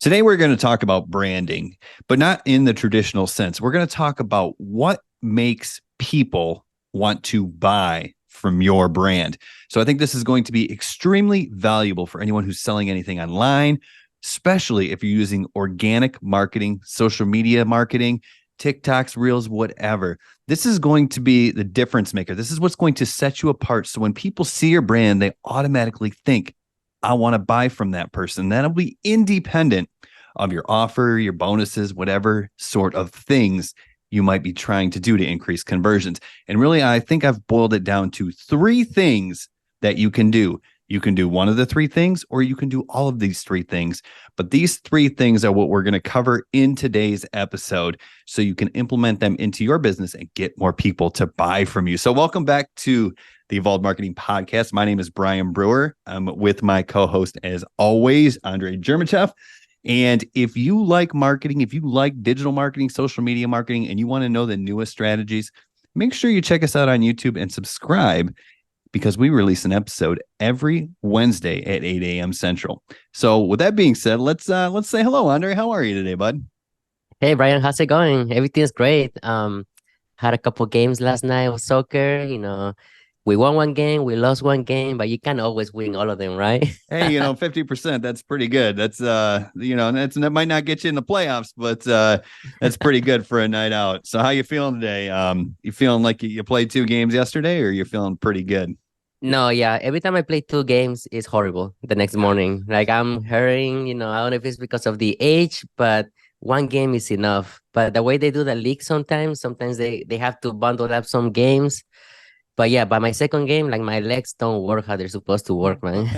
Today, we're going to talk about branding, but not in the traditional sense. We're going to talk about what makes people want to buy from your brand. So I think this is going to be extremely valuable for anyone who's selling anything online, especially if you're using organic marketing, social media marketing, TikToks, Reels, whatever. This is going to be the difference maker. This is what's going to set you apart. So when people see your brand, they automatically think, I want to buy from that person. That'll be independent of your offer, your bonuses, whatever sort of things you might be trying to do to increase conversions. And really, I think I've boiled it down to three things that you can do. You can do one of the three things, or you can do all of these three things. But these three things are what we're going to cover in today's episode so you can implement them into your business and get more people to buy from you. So welcome back to the Evolved Marketing Podcast. My name is Brian Brewer. I'm with my co-host, as always, Andrei Yermejev. And if you like marketing, if you like digital marketing, social media marketing, and you want to know the newest strategies, make sure you check us out on YouTube and subscribe, because we release an episode every Wednesday at 8 a.m. Central. So with that being said, let's say hello, Andrei. How are you today, bud? Hey Brian, how's it going? Everything's great. Had a couple games last night of soccer. We won one game, we lost one game, but you can't always win all of them, right? Hey, 50%, that's pretty good. That's that might not get you in the playoffs, but that's pretty good for a night out. So how you feeling today? You feeling like you played two games yesterday, or you're feeling pretty good? No, yeah. Every time I play two games, it's horrible the next morning. Like I'm hurting, I don't know if it's because of the age, but one game is enough. But the way they do the league sometimes they have to bundle up some games. But yeah, by my second game, like my legs don't work how they're supposed to work, man.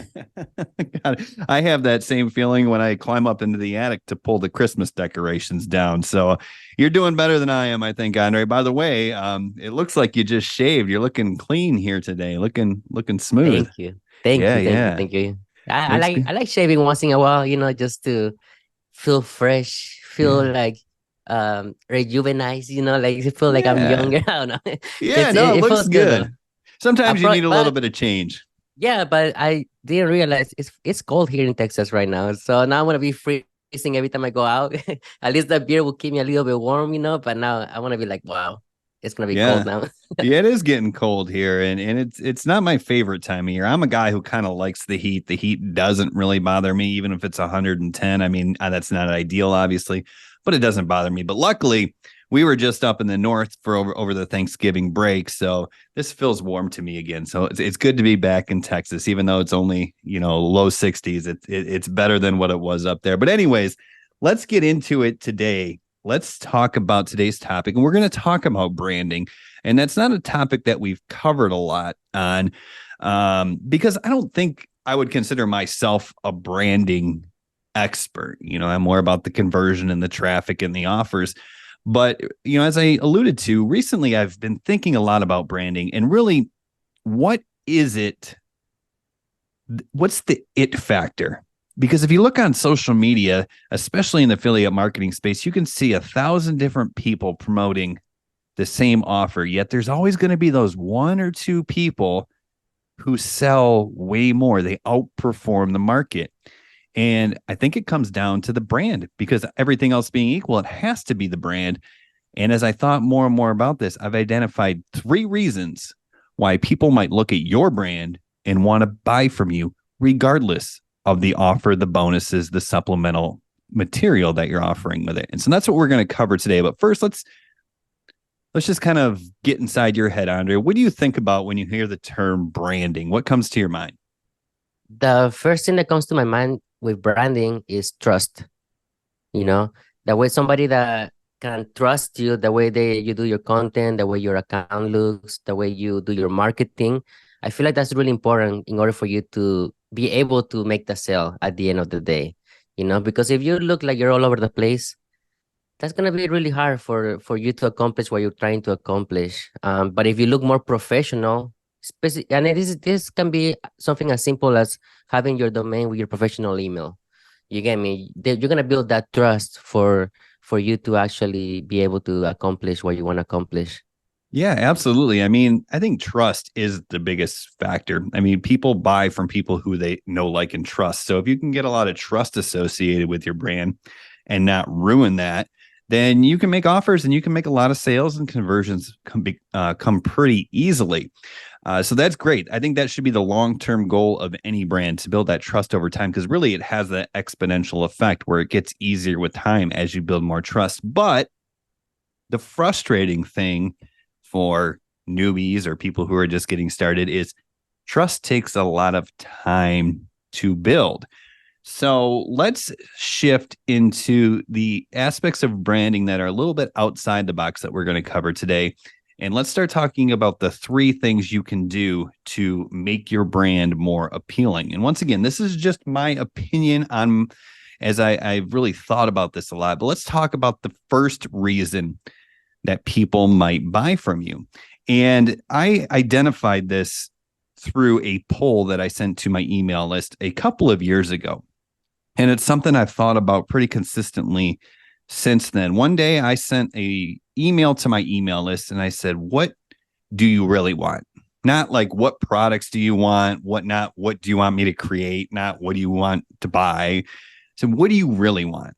God, I have that same feeling when I climb up into the attic to pull the Christmas decorations down. So you're doing better than I am, I think, Andrei. By the way, it looks like you just shaved. You're looking clean here today, looking smooth. Thank you. Thank Yeah, you. Thank you. yeah. Thank you. I Looks like good. I like shaving once in a while, just to feel fresh, feel Yeah. like rejuvenized, like I feel like I'm Yeah. younger. I don't know. Yeah, no, it It looks feels good though. good. Sometimes you need a little But bit of change. yeah, but I didn't realize it's cold here in Texas right now. So now I'm gonna be freezing every time I go out. At least the beer will keep me a little bit warm, but now I wanna be like, wow, it's gonna be cold Yeah. now. Yeah, it is getting cold here, and it's not my favorite time of year. I'm a guy who kind of likes the heat. The heat doesn't really bother me, even if it's 110. I mean, that's not ideal, obviously, but it doesn't bother me. But luckily, we were just up in the north for over the Thanksgiving break, so this feels warm to me again. So it's good to be back in Texas, even though it's only low 60s. It's better than what it was up there. But anyways, let's get into it today. Let's talk about today's topic, and we're going to talk about branding. And that's not a topic that we've covered a lot on, because I don't think I would consider myself a branding expert. I'm more about the conversion and the traffic and the offers. But, as I alluded to recently, I've been thinking a lot about branding and really, what is it? What's the it factor? Because if you look on social media, especially in the affiliate marketing space, you can see 1,000 different people promoting the same offer, yet there's always going to be those one or two people who sell way more. They outperform the market. And I think it comes down to the brand, because everything else being equal, it has to be the brand. And as I thought more and more about this, I've identified three reasons why people might look at your brand and want to buy from you, regardless of the offer, the bonuses, the supplemental material that you're offering with it. And so that's what we're going to cover today. But first, let's just kind of get inside your head, Andrei. What do you think about when you hear the term branding? What comes to your mind? The first thing that comes to my mind with branding is trust. You know, the way somebody that can trust you, the way you do your content, the way your account looks, the way you do your marketing. I feel like that's really important in order for you to be able to make the sale at the end of the day. Because if you look like you're all over the place, that's gonna be really hard for you to accomplish what you're trying to accomplish. But if you look more professional, and this can be something as simple as having your domain with your professional email. You get me? You're gonna build that trust for you to actually be able to accomplish what you want to accomplish. Yeah, absolutely. I mean, I think trust is the biggest factor. I mean, people buy from people who they know, like, and trust. So if you can get a lot of trust associated with your brand and not ruin that, then you can make offers and you can make a lot of sales, and conversions come pretty easily. So that's great. I think that should be the long-term goal of any brand, to build that trust over time, because really it has that exponential effect where it gets easier with time as you build more trust. But the frustrating thing for newbies or people who are just getting started is trust takes a lot of time to build. So let's shift into the aspects of branding that are a little bit outside the box that we're going to cover today. And let's start talking about the 3 things you can do to make your brand more appealing. And once again, this is just my opinion on, as I've really thought about this a lot. But let's talk about the first reason that people might buy from you. And I identified this through a poll that I sent to my email list a couple of years ago. And it's something I've thought about pretty consistently since then. One day I sent a email to my email list and I said, "What do you really want?" Not like, what products do you want, what not, what do you want me to create, not what do you want to buy. So what do you really want?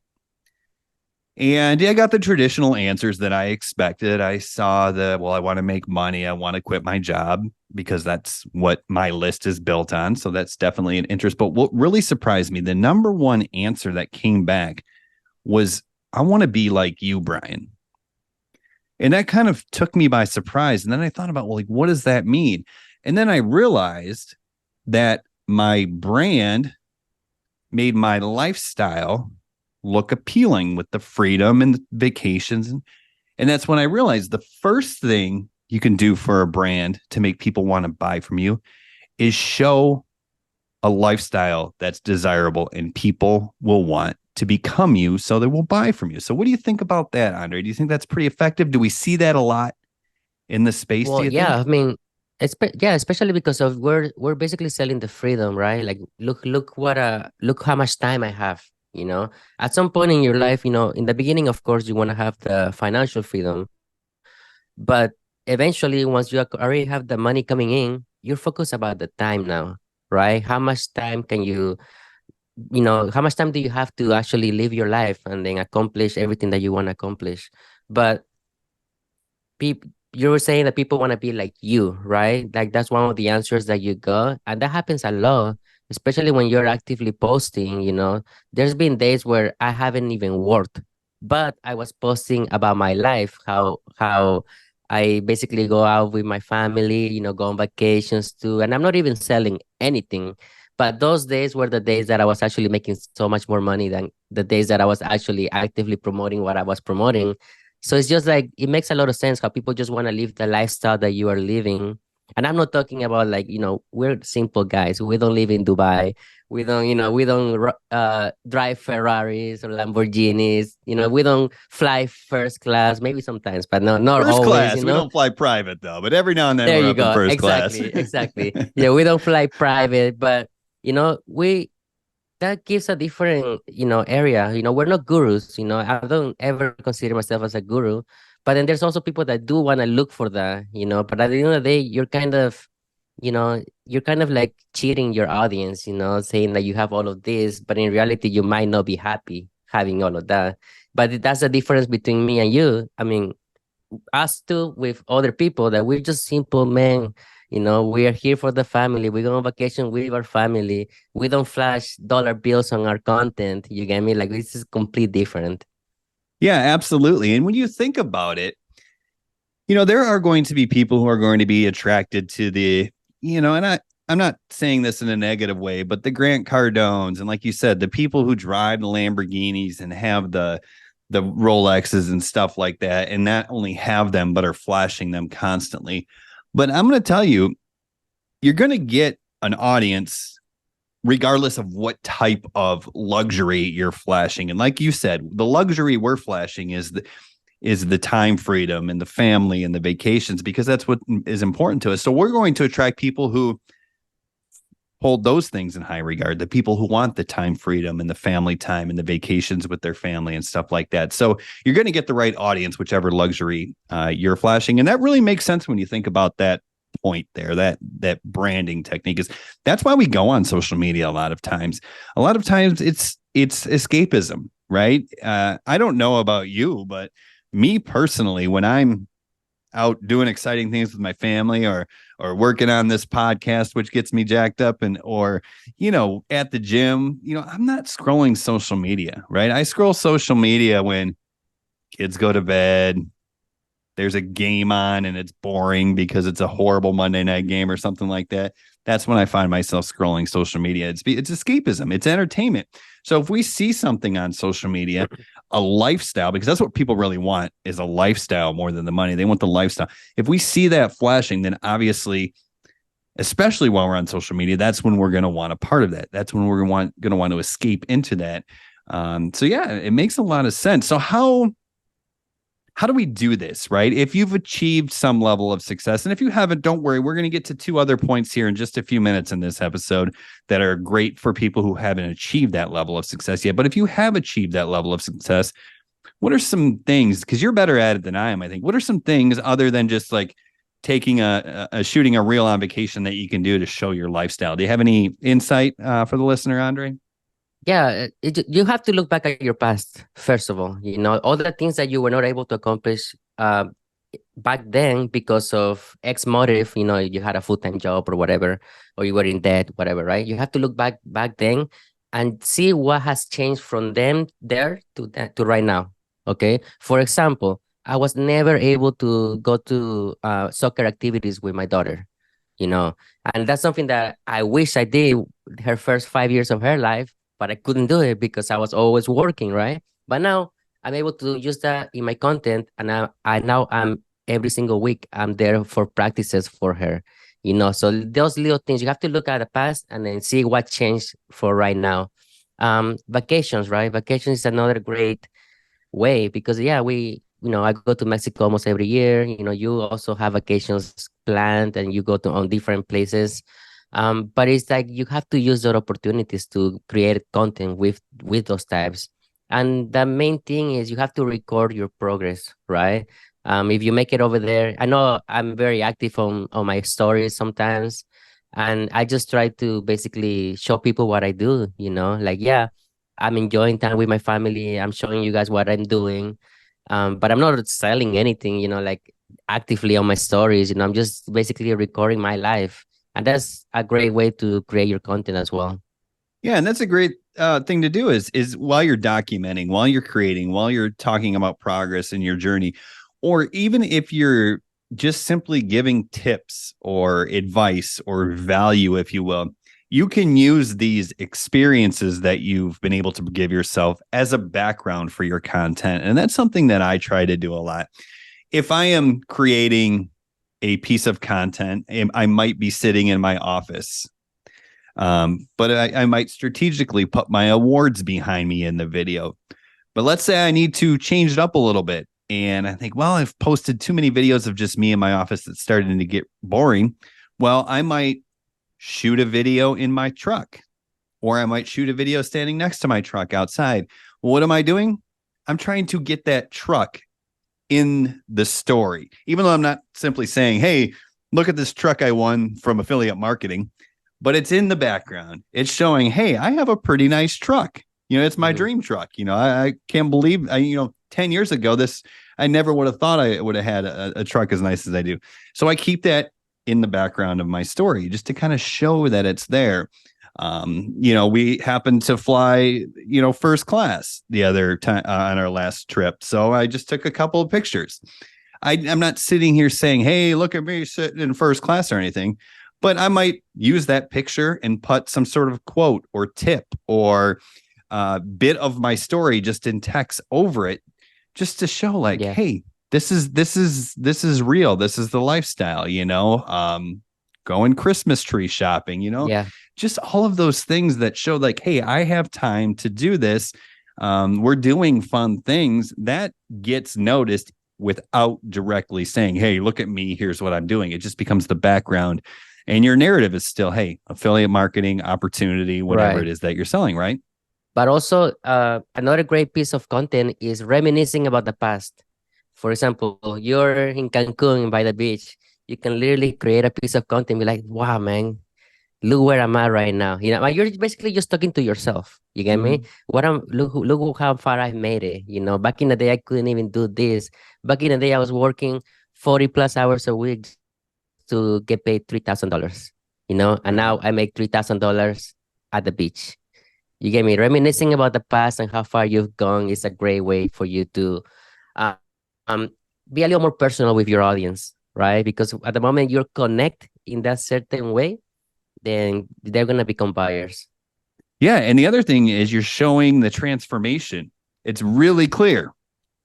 And I got the traditional answers that I expected. I saw well, I want to make money. I want to quit my job, because that's what my list is built on. So that's definitely an interest. But what really surprised me, the number one answer that came back was, "I want to be like you, Brian." And that kind of took me by surprise. And then I thought about, well, like, what does that mean? And then I realized that my brand made my lifestyle look appealing with the freedom and the vacations. And that's when I realized the first thing you can do for a brand to make people want to buy from you is show a lifestyle that's desirable, and people will want to become you, so they will buy from you. So what do you think about that, Andre? Do you think that's pretty effective? Do we see that a lot in the space, do Well, you yeah, think? I mean, yeah, especially because of we're basically selling the freedom, right? Like, look how much time I have, you know. At some point in your life, in the beginning, of course, you want to have the financial freedom, but eventually, once you already have the money coming in, you're focused about the time now, right? How much time can how much time do you have to actually live your life and then accomplish everything that you want to accomplish? But people, you were saying that people want to be like you, right? Like, that's one of the answers that you got, and that happens a lot, especially when you're actively posting. There's been days where I haven't even worked, but I was posting about my life, how I basically go out with my family, go on vacations too, and I'm not even selling anything. But those days were the days that I was actually making so much more money than the days that I was actually actively promoting what I was promoting. So it's just like, it makes a lot of sense how people just want to live the lifestyle that you are living. And I'm not talking about, like, we're simple guys. We don't live in Dubai. We don't drive Ferraris or Lamborghinis. We don't fly first class, maybe sometimes, but no, not First always, class. We don't fly private, though, but every now and then There we're you up in go. first class. Exactly, exactly. Yeah, we don't fly private, but we that gives a different area. We're not gurus. I don't ever consider myself as a guru, but then there's also people that do want to look for that. But at the end of the day, you're kind of like cheating your audience, saying that you have all of this, but in reality you might not be happy having all of that. But that's the difference between me and you. I mean, us too, with other people, that we're just simple men. We are here for the family. We go on vacation with our family. We don't flash dollar bills on our content. You get me? Like, this is complete different. Yeah, absolutely. And when you think about it, there are going to be people who are going to be attracted to and I'm not saying this in a negative way, but the Grant Cardones, and like you said, the people who drive the Lamborghinis and have the Rolexes and stuff like that, and not only have them, but are flashing them constantly. But I'm going to tell you, you're going to get an audience regardless of what type of luxury you're flashing. And like you said, the luxury we're flashing is the time freedom and the family and the vacations, because that's what is important to us. So we're going to attract people who hold those things in high regard, the people who want the time freedom and the family time and the vacations with their family and stuff like that. So you're going to get the right audience, whichever luxury you're flashing. And that really makes sense when you think about that point there, that branding technique. Is that's why we go on social media a lot of times. A lot of times it's escapism, right? I don't know about you, but me personally, when I'm out doing exciting things with my family, or working on this podcast, which gets me jacked up, and or at the gym, I'm not scrolling social media, right? I scroll social media when kids go to bed, there's a game on and it's boring because it's a horrible Monday night game or something like that. That's when I find myself scrolling social media. It's escapism, it's entertainment. So if we see something on social media, a lifestyle, because that's what people really want, is a lifestyle more than the money. They want the lifestyle. If we see that flashing, then obviously, especially while we're on social media, that's when we're going to want a part of that. That's when we're going to want to escape into that. So yeah, it makes a lot of sense. So how do we do this, right? If you've achieved some level of success, and if you haven't, don't worry. We're going to get to two other points here in just a few minutes in this episode that are great for people who haven't achieved that level of success yet. But if you have achieved that level of success, what are some things, because you're better at it than I am, I think, what are some things other than just like taking shooting a reel on vacation that you can do to show your lifestyle? Do you have any insight for the listener, Andrei? Yeah, you have to look back at your past, first of all. All the things that you were not able to accomplish back then because of X motive, you had a full-time job or whatever, or you were in debt, whatever, right? You have to look back then and see what has changed from them there to right now. Okay. For example, I was never able to go to soccer activities with my daughter, you know, and that's something that I wish I did her first 5 years of her life, but I couldn't do it because I was always working, right? But now I'm able to use that in my content, and I'm every single week I'm there for practices for her. So those little things you have to look at the past and then see what changed for right now. Vacations, right? Vacations is another great way because yeah, I go to Mexico almost every year. You also have vacations planned and you go to on different places. But it's like you have to use those opportunities to create content with those types. And the main thing is you have to record your progress, right? If you make it over there, I know I'm very active on my stories sometimes, and I just try to basically show people what I do, like, yeah, I'm enjoying time with my family. I'm showing you guys what I'm doing. But I'm not selling anything, like actively on my stories. I'm just basically recording my life. And that's a great way to create your content as well. Yeah, and that's a great thing to do is while you're documenting, while you're creating, while you're talking about progress in your journey, or even if you're just simply giving tips or advice or value, if you will, you can use these experiences that you've been able to give yourself as a background for your content. And that's something that I try to do a lot. If I am creating a piece of content, I might be sitting in my office. But I might strategically put my awards behind me in the video. But let's say I need to change it up a little bit. And I think, well, I've posted too many videos of just me in my office that's starting to get boring. Well, I might shoot a video in my truck, or I might shoot a video standing next to my truck outside. Well, what am I doing? I'm trying to get that truck in the story, even though I'm not simply saying, hey, look at this truck I won from affiliate marketing, but it's in the background. It's showing, hey, I have a pretty nice truck. It's my dream truck. I can't believe, 10 years ago, I never would have thought I would have had a truck as nice as I do. So I keep that in the background of my story just to kind of show that it's there. We happened to fly, first class the other time on our last trip. So I just took a couple of pictures. I'm not sitting here saying, hey, look at me sitting in first class or anything, but I might use that picture and put some sort of quote or tip or bit of my story just in text over it, just to show like, Yeah. hey, this is real. This is the lifestyle, going Christmas tree shopping, Yeah. just all of those things that show like, hey, I have time to do this. We're doing fun things that gets noticed without directly saying, hey, look at me, here's what I'm doing. It just becomes the background. And your narrative is still, hey, affiliate marketing, opportunity, whatever it Right. is that you're selling, right? But also, another great piece of content is reminiscing about the past. For example, you're in Cancun by the beach. You can literally create a piece of content, be like, wow, man, look where I'm at right now. Like, you're basically just talking to yourself. You get me? Mm-hmm. Look how far I've made it. Back in the day, I couldn't even do this. Back in the day, I was working 40 plus hours a week to get paid $3,000. And Right. now I make $3,000 at the beach. You get me? Reminiscing about the past and how far you've gone is a great way for you to uh, um, be a little more personal with your audience, right? Because at the moment you connect in that certain way, then they're gonna become buyers. Yeah. And the other thing is you're showing the transformation. It's really clear.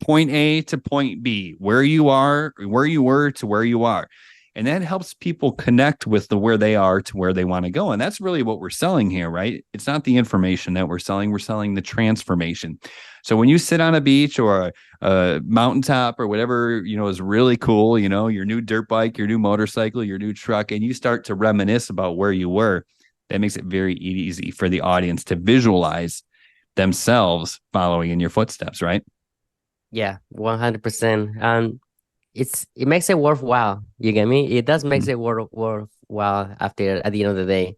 Point A to point B, where you are, where you were to where you are. And that helps people connect with the where they are to where they want to go. And that's really what we're selling here, right? It's not the information that we're selling the transformation. So when you sit on a beach or a mountaintop or whatever, is really cool, your new dirt bike, your new motorcycle, your new truck, and you start to reminisce about where you were, that makes it very easy for the audience to visualize themselves following in your footsteps, right? Yeah, 100%. It makes it worthwhile. You get me? It does makes it worthwhile after at the end of the day,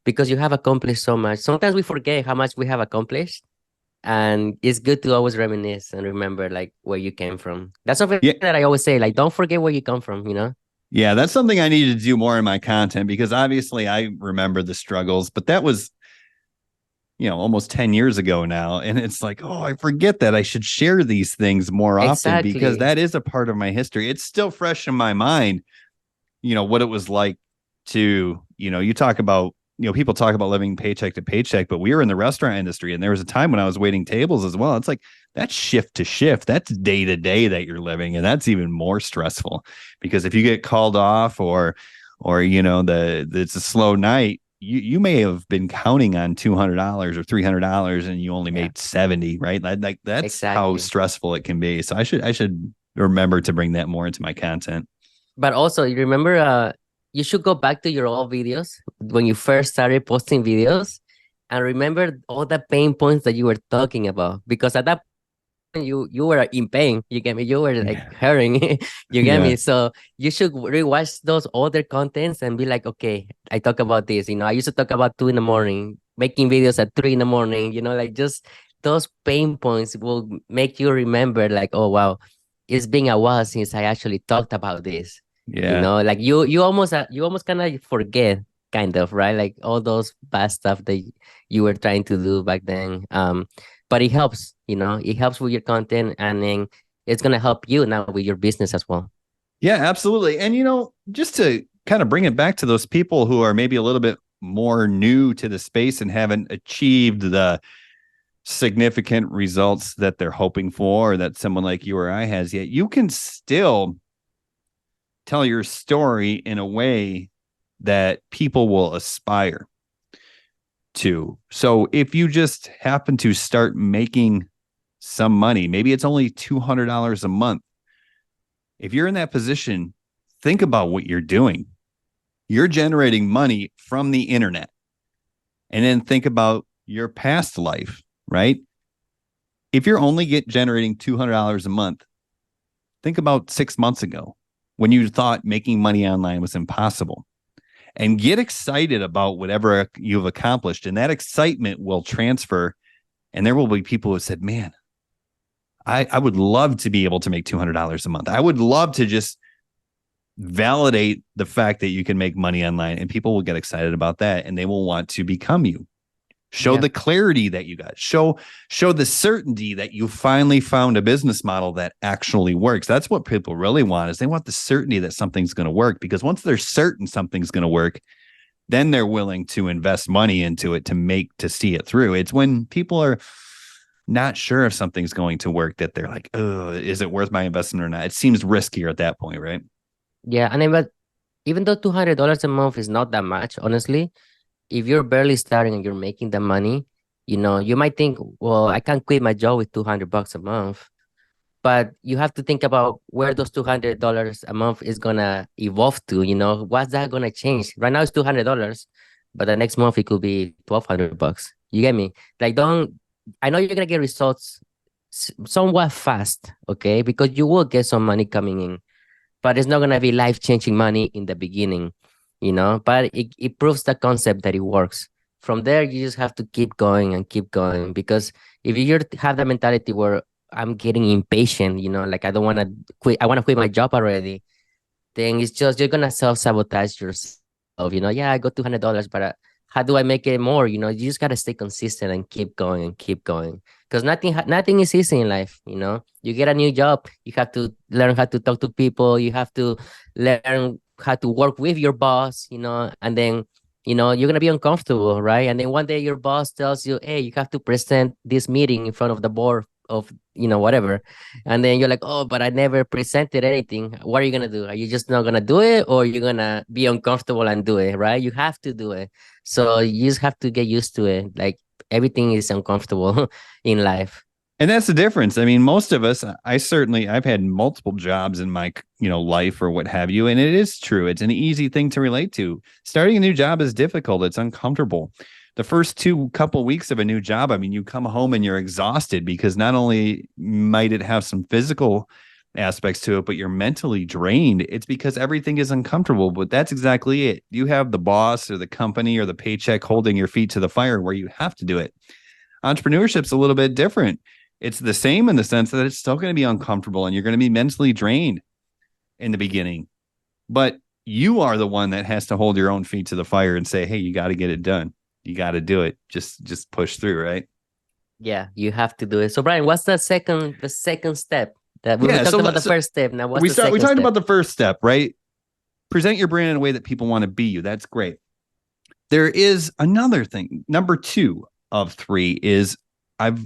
because you have accomplished so much. Sometimes we forget how much we have accomplished, and it's good to always reminisce and remember like where you came from. That's something Yeah. that I always say, like, don't forget where you come from. Yeah, that's something I need to do more in my content because obviously I remember the struggles, but that was, almost 10 years ago now. And it's like, oh, I forget that I should share these things more often because Exactly. that is a part of my history. It's still fresh in my mind, what it was like to, you talk about, people talk about living paycheck to paycheck, but we were in the restaurant industry and there was a time when I was waiting tables as well. It's like that's shift to shift. That's day to day that you're living. And that's even more stressful because if you get called off or it's a slow night, you may have been counting on $200 or $300 and you only Yeah, made 70, right? Like that's how exactly. stressful it can be. So I should remember to bring that more into my content. But also, you remember, you should go back to your old videos when you first started posting videos and remember all the pain points that you were talking about. Because at that you were in pain. You get me? You were like Yeah. hurting. You get Yeah. me? So you should rewatch those older contents and be like, okay, I talk about this. I used to talk about 2 in the morning, making videos at 3 in the morning. Like just those pain points will make you remember, like, oh wow, it's been a while since I actually talked about this. Yeah. Like you almost kind of forget, kind of, right? Like all those bad stuff that you were trying to do back then. But it helps, it helps with your content, and then it's gonna help you now with your business as well. Yeah, absolutely. And just to kind of bring it back to those people who are maybe a little bit more new to the space and haven't achieved the significant results that they're hoping for or that someone like you or I has yet, you can still tell your story in a way that people will aspire to. So if you just happen to start making some money, maybe it's only $200 a month. If you're in that position, think about what you're doing. You're generating money from the internet. And then think about your past life, right? If you're only generating $200 a month, think about 6 months ago when you thought making money online was impossible and get excited about whatever you've accomplished. And that excitement will transfer. And there will be people who said, man, I would love to be able to make $200 a month. I would love to just validate the fact that you can make money online, and people will get excited about that and they will want to become you. Show Yeah, the clarity that you got. Show the certainty that you finally found a business model that actually works. That's what people really want, is they want the certainty that something's going to work, because once they're certain something's going to work, then they're willing to invest money into it to see it through. It's when people are not sure if something's going to work that they're like, oh, is it worth my investment or not? It seems riskier at that point, right? yeah. And then, but even though $200 a month is not that much, honestly, if you're barely starting and you're making the money, you might think, well, I can't quit my job with $200 a month. but you have to think about where those $200 a month is gonna evolve to. What's that gonna change? Right now it's $200, but the next month it could be $1,200. You get me? Like, don't. I know you're gonna get results somewhat fast, okay? Because you will get some money coming in, but it's not gonna be life-changing money in the beginning. But it proves the concept that it works. From there, you just have to keep going and keep going, because if you have the mentality where I'm getting impatient, like I don't want to quit, I want to quit my job already, then it's just you're gonna self-sabotage yourself. Yeah, I got $200, but how do I make it more? You just gotta stay consistent and keep going and keep going. Because nothing is easy in life. You get a new job, you have to learn how to talk to people. You have to learn how to work with your boss. And then you're gonna be uncomfortable, right? And then one day your boss tells you, "Hey, you have to present this meeting in front of the board of whatever." And then you're like, "Oh, but I never presented anything." What are you gonna do? Are you just not gonna do it, or you're gonna be uncomfortable and do it, right? You have to do it. So you just have to get used to it. Like, everything is uncomfortable in life. And that's the difference. I mean, most of us, I've had multiple jobs in my, life or what have you. And it is true. It's an easy thing to relate to. Starting a new job is difficult. It's uncomfortable. The first two couple weeks of a new job, I mean, you come home and you're exhausted because not only might it have some physical aspects to it, but you're mentally drained. It's because everything is uncomfortable. But that's exactly it. You have the boss or the company or the paycheck holding your feet to the fire where you have to do it. Entrepreneurship's a little bit different. It's the same in the sense that it's still going to be uncomfortable and you're going to be mentally drained in the beginning. But you are the one that has to hold your own feet to the fire and say, "Hey, you got to get it done. You got to do it. Just push through," right? Yeah, you have to do it. So Brian, what's the second step? That we Yeah. talked So, about the first step. Now what's we the start. We second talked step? about the first step, right? Present your brand in a way that people want to be you. That's great. There is another thing. Number 2 of 3 is I've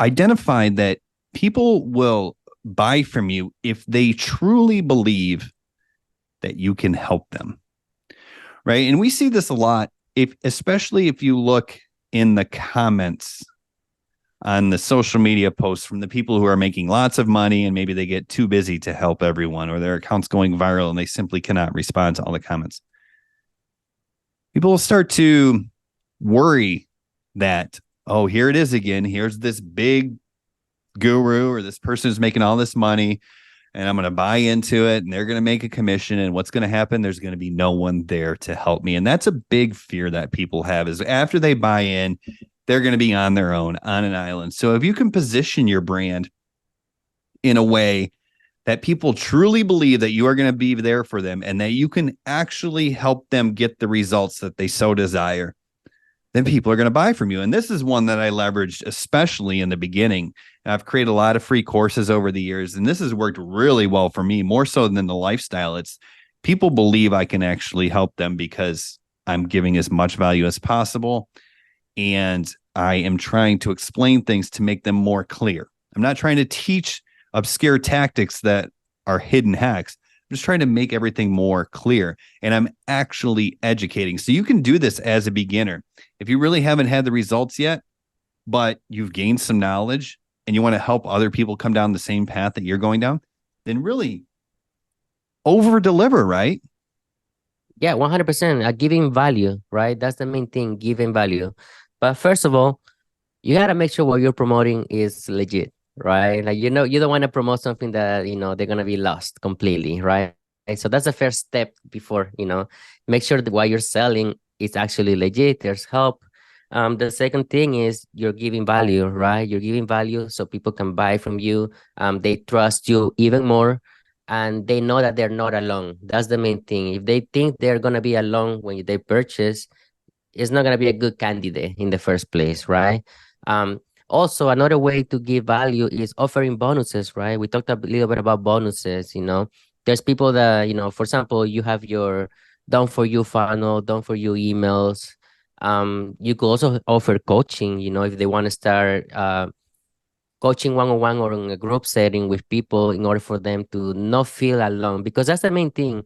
identified that people will buy from you if they truly believe that you can help them. Right. And we see this a lot, especially if you look in the comments on the social media posts from the people who are making lots of money and maybe they get too busy to help everyone, or their account's going viral and they simply cannot respond to all the comments. People will start to worry that, oh, here it is again. Here's this big guru or this person who's making all this money, and I'm going to buy into it and they're going to make a commission. And what's going to happen? There's going to be no one there to help me. And that's a big fear that people have, is after they buy in, they're going to be on their own, on an island. So if you can position your brand in a way that people truly believe that you are going to be there for them and that you can actually help them get the results that they so desire, then people are going to buy from you. And this is one that I leveraged, especially in the beginning. I've created a lot of free courses over the years, and this has worked really well for me, more so than the lifestyle. It's people believe I can actually help them because I'm giving as much value as possible. And I am trying to explain things to make them more clear. I'm not trying to teach obscure tactics that are hidden hacks. I'm just trying to make everything more clear. And I'm actually educating. So you can do this as a beginner. If you really haven't had the results yet, but you've gained some knowledge and you want to help other people come down the same path that you're going down, then really over deliver, right? Yeah, 100%. Giving value, right? That's the main thing, giving value. But first of all, you gotta make sure what you're promoting is legit, right? Like, you don't want to promote something that they're gonna be lost completely, right? And so that's the first step before, make sure that what you're selling is actually legit. There's help. The second thing is you're giving value, right? You're giving value so people can buy from you. They trust you even more, and they know that they're not alone. That's the main thing. If they think they're gonna be alone when they purchase, it's not going to be a good candidate in the first place, right? Um, Also, another way to give value is offering bonuses, right? We talked a little bit about bonuses. There's people that, for example, you have your done for you funnel, done for you emails. You could also offer coaching, if they want to start coaching one-on-one or in a group setting with people, in order for them to not feel alone, because that's the main thing.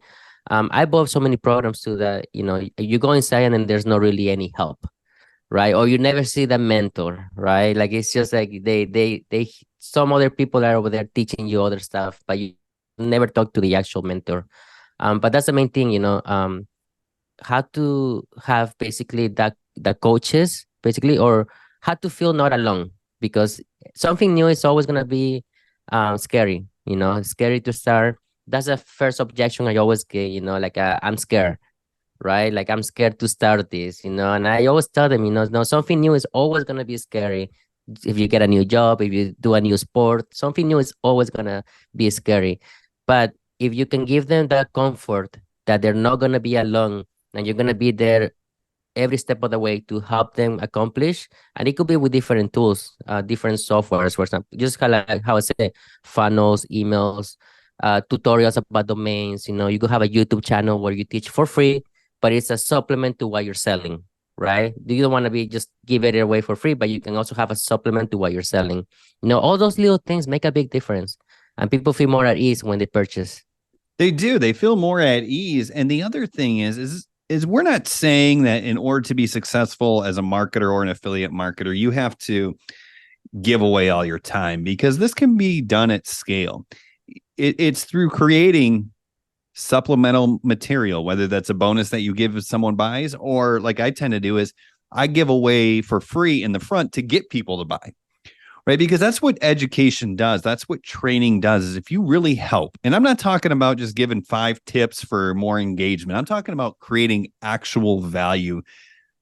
I bought so many programs too that you go inside and then there's not really any help, right? Or you never see the mentor, right? Like, it's just like they some other people are over there teaching you other stuff, but you never talk to the actual mentor. But that's the main thing, how to have basically that the coaches basically, or how to feel not alone, because something new is always gonna be scary. It's scary to start. That's the first objection I always get. Like I'm scared, right? Like I'm scared to start this. And I always tell them, no, something new is always gonna be scary. If you get a new job, if you do a new sport, something new is always gonna be scary. But if you can give them that comfort that they're not gonna be alone, and you're gonna be there every step of the way to help them accomplish. And it could be with different tools, different softwares, for example, just like how I say, funnels, emails, tutorials about domains. You could have a YouTube channel where you teach for free, but it's a supplement to what you're selling, right? You don't want to be just give it away for free, but you can also have a supplement to what you're selling. All those little things make a big difference, and people feel more at ease when they purchase. They do. They feel more at ease. And the other thing is we're not saying that in order to be successful as a marketer or an affiliate marketer, you have to give away all your time, because this can be done at scale. It's through creating supplemental material, whether that's a bonus that you give if someone buys, or like I tend to do is I give away for free in the front to get people to buy. Right. Because that's what education does. That's what training does, is if you really help. And I'm not talking about just giving 5 tips for more engagement. I'm talking about creating actual value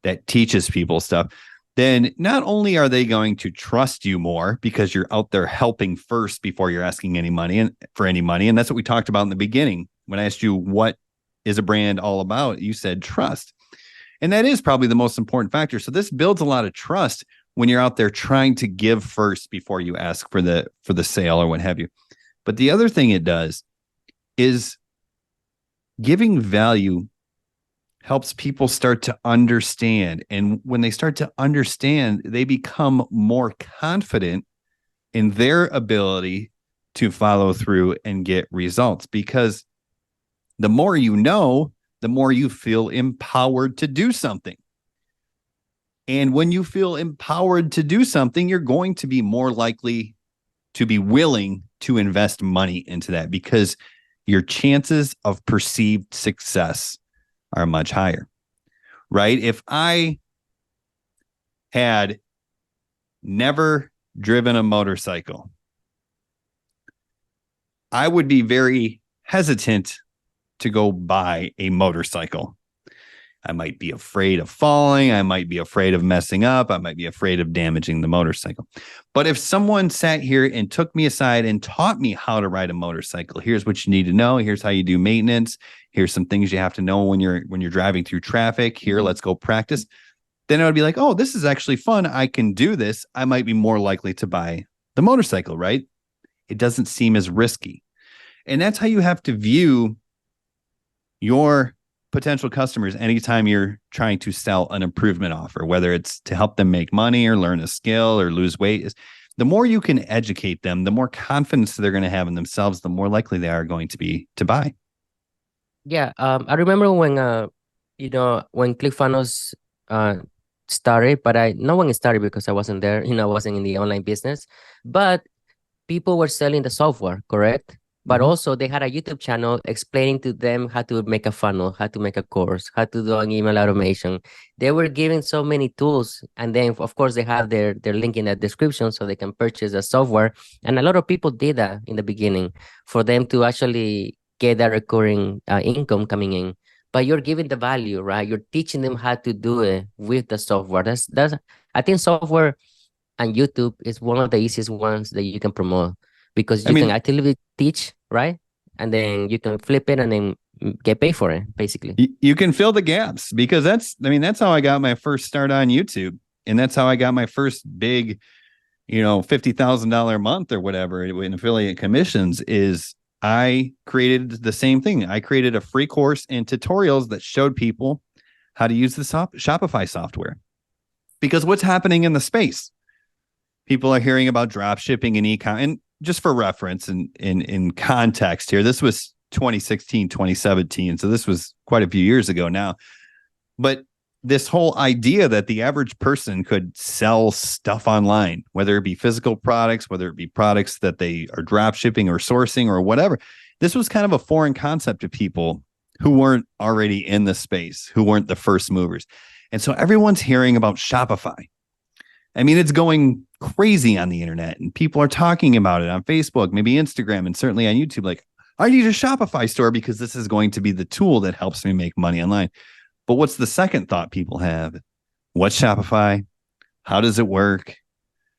that teaches people stuff. Then not only are they going to trust you more because you're out there helping first before you're asking any money and for any money. And that's what we talked about in the beginning. When I asked you, what is a brand all about? You said trust. And that is probably the most important factor. So this builds a lot of trust when you're out there trying to give first before you ask for the sale or what have you. But the other thing it does is giving value helps people start to understand. And when they start to understand, they become more confident in their ability to follow through and get results. Because the more you know, the more you feel empowered to do something. And when you feel empowered to do something, you're going to be more likely to be willing to invest money into that, because your chances of perceived success are much higher, right? If I had never driven a motorcycle, I would be very hesitant to go buy a motorcycle. I might be afraid of falling. I might be afraid of messing up. I might be afraid of damaging the motorcycle. But if someone sat here and took me aside and taught me how to ride a motorcycle, here's what you need to know. Here's how you do maintenance. Here's some things you have to know when you're driving through traffic. Here, let's go practice. Then I would be like, oh, this is actually fun. I can do this. I might be more likely to buy the motorcycle, right? It doesn't seem as risky. And that's how you have to view your potential customers anytime you're trying to sell an improvement offer, whether it's to help them make money or learn a skill or lose weight. Is the more you can educate them, the more confidence they're going to have in themselves, the more likely they are going to be to buy. Yeah, I remember when when ClickFunnels started, but no one started because I wasn't there. I wasn't in the online business, but people were selling the software, correct? But also they had a YouTube channel explaining to them how to make a funnel, how to make a course, how to do an email automation. They were giving so many tools. And then, of course, they have their link in the description so they can purchase the software. And a lot of people did that in the beginning for them to actually get that recurring income coming in. But you're giving the value, right? You're teaching them how to do it with the software. That's I think software and YouTube is one of the easiest ones that you can promote, because you can actively teach, right? And then you can flip it and then get paid for it, basically. You can fill the gaps, because that's how I got my first start on YouTube. And that's how I got my first big, $50,000 a month or whatever in affiliate commissions. Is I created the same thing. I created a free course and tutorials that showed people how to use the Shopify software. Because what's happening in the space? People are hearing about drop shipping and e-com. And just for reference and in context here, this was 2016, 2017. So this was quite a few years ago now. But this whole idea that the average person could sell stuff online, whether it be physical products, whether it be products that they are drop shipping or sourcing or whatever. This was kind of a foreign concept to people who weren't already in the space, who weren't the first movers. And so everyone's hearing about Shopify. I mean, it's going crazy on the internet and people are talking about it on Facebook, maybe Instagram, and certainly on YouTube. Like, I need a Shopify store because this is going to be the tool that helps me make money online. But what's the second thought people have? What's Shopify? How does it work?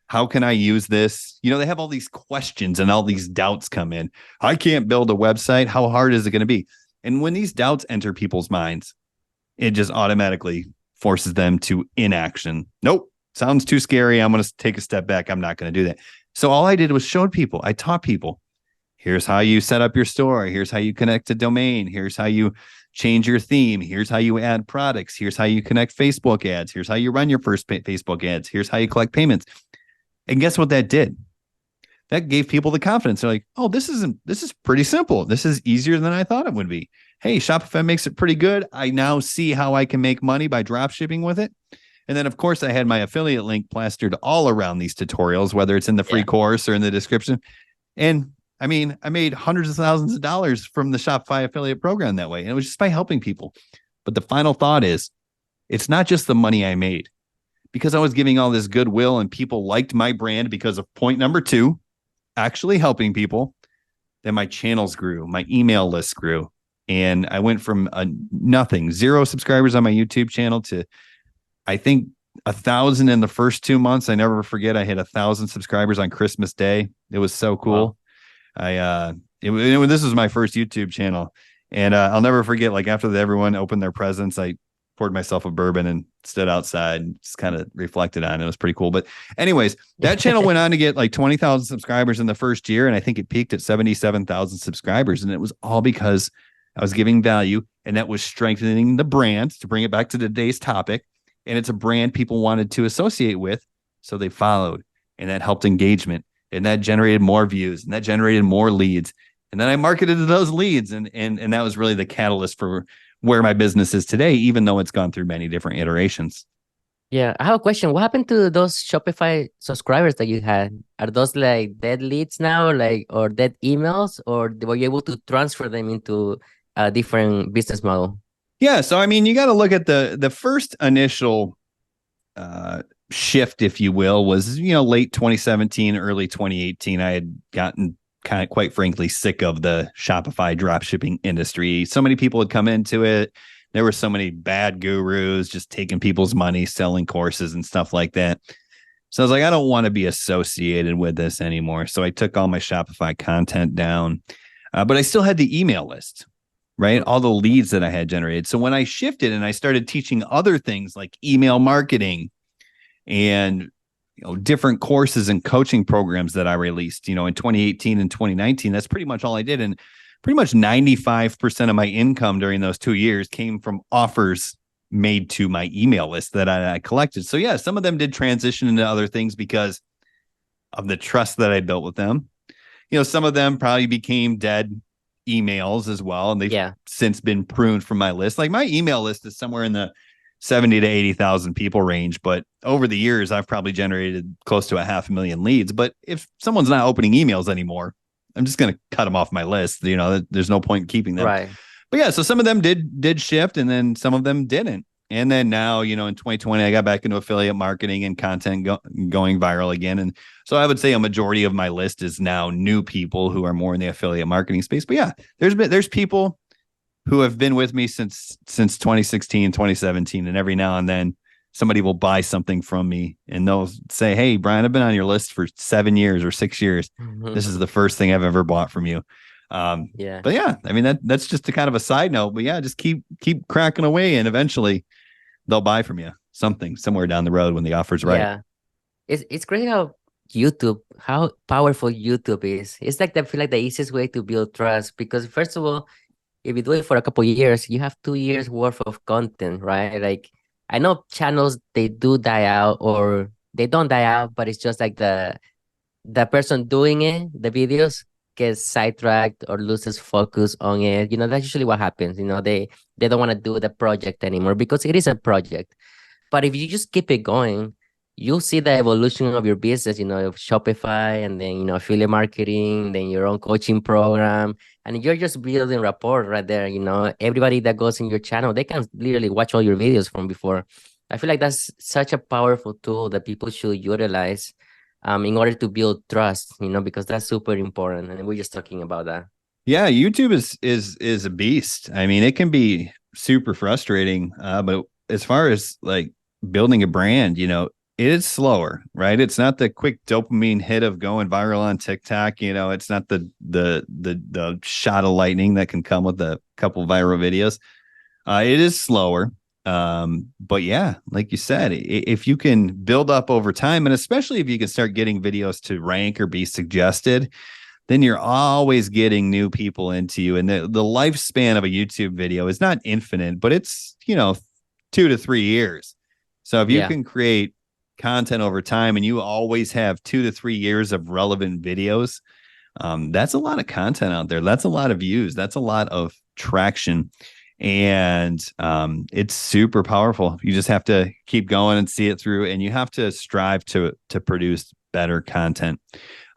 How can I use this? You know, they have all these questions and all these doubts come in. I can't build a website. How hard is it going to be? And when these doubts enter people's minds, it just automatically forces them to inaction. Nope, sounds too scary. I'm going to take a step back. I'm not going to do that. So all I did was show people. I taught people. Here's how you set up your store. Here's how you connect a domain. Here's how you change your theme. Here's how you add products. Here's how you connect Facebook ads. Here's how you run your first Facebook ads. Here's how you collect payments. And guess what that did? That gave people the confidence. They're like, oh, this is pretty simple. This is easier than I thought it would be. Hey, Shopify makes it pretty good. I now see how I can make money by drop shipping with it. And then, of course, I had my affiliate link plastered all around these tutorials, whether it's in the free course or in the description. And I mean, I made hundreds of thousands of dollars from the Shopify affiliate program that way. And it was just by helping people. But the final thought is, it's not just the money I made. Because I was giving all this goodwill and people liked my brand because of point number 2, actually helping people, then my channels grew, my email list grew. And I went from nothing, 0 subscribers on my YouTube channel to, I think, 1,000 in the first 2 months. I never forget, I hit 1,000 subscribers on Christmas Day. It was so cool. Wow. This was my first YouTube channel. And I'll never forget, like after everyone opened their presents, I poured myself a bourbon and stood outside and just kind of reflected on it. It was pretty cool. But anyways, that channel went on to get like 20,000 subscribers in the first year. And I think it peaked at 77,000 subscribers. And it was all because I was giving value, and that was strengthening the brand, to bring it back to today's topic. And it's a brand people wanted to associate with. So they followed, and that helped engagement, and that generated more views, and that generated more leads. And then I marketed to those leads. And that was really the catalyst for where my business is today, even though it's gone through many different iterations. Yeah, I have a question. What happened to those Shopify subscribers that you had? Are those like dead leads now, like, or dead emails, or were you able to transfer them into a different business model? Yeah, so I mean, you got to look at the first initial shift, if you will, was, you know, late 2017, early 2018. I had gotten kind of, quite frankly, sick of the Shopify dropshipping industry. So many people had come into it. There were so many bad gurus just taking people's money, selling courses and stuff like that. So I was like, I don't want to be associated with this anymore. So I took all my Shopify content down, but I still had the email list, right? All the leads that I had generated. So when I shifted and I started teaching other things like email marketing and, you know, different courses and coaching programs that I released, you know, in 2018 and 2019, that's pretty much all I did. And pretty much 95% of my income during those 2 years came from offers made to my email list that I collected. So yeah, some of them did transition into other things because of the trust that I built with them. You know, some of them probably became dead emails as well, and they've since been pruned from my list. Like my email list is somewhere in the 70 to 80,000 people range, but over the years I've probably generated close to 500,000 leads. But if someone's not opening emails anymore, I'm just going to cut them off my list. You know, there's no point in keeping them. Right. But yeah, so some of them did shift, and then some of them didn't. And then now, you know, in 2020, I got back into affiliate marketing and content going viral again. And so I would say a majority of my list is now new people who are more in the affiliate marketing space. But yeah, there's people who have been with me since 2016, 2017. And every now and then somebody will buy something from me and they'll say, hey, Brian, I've been on your list for 7 years or 6 years. Mm-hmm. This is the first thing I've ever bought from you. But yeah, I mean, that's just a kind of a side note, but yeah, just keep cracking away, and eventually they'll buy from you something somewhere down the road when the offer's right. Yeah. It's crazy how powerful YouTube is. It's like, I feel like the easiest way to build trust, because first of all, if you do it for a couple of years, you have 2 years worth of content, right? Like, I know channels, they do die out or they don't die out, but it's just like the person doing it, the videos gets sidetracked or loses focus on it. That's usually what happens. They don't want to do the project anymore because it is a project. But if you just keep it going, you'll see the evolution of your business, of Shopify, and then, affiliate marketing, then your own coaching program. And you're just building rapport right there. Everybody that goes in your channel, they can literally watch all your videos from before. I feel like that's such a powerful tool that people should utilize in order to build trust, because that's super important. And we're just talking about that. Yeah, YouTube is a beast. I mean, it can be super frustrating, but as far as like building a brand, it is slower, right? It's not the quick dopamine hit of going viral on TikTok. It's not the shot of lightning that can come with a couple viral videos. It is slower. But yeah, like you said, if you can build up over time, and especially if you can start getting videos to rank or be suggested, then you're always getting new people into you. And the lifespan of a YouTube video is not infinite, but it's, 2 to 3 years. So if you Yeah. can create content over time and you always have 2 to 3 years of relevant videos, that's a lot of content out there. That's a lot of views. That's a lot of traction. And it's super powerful. You just have to keep going and see it through, and you have to strive to produce better content.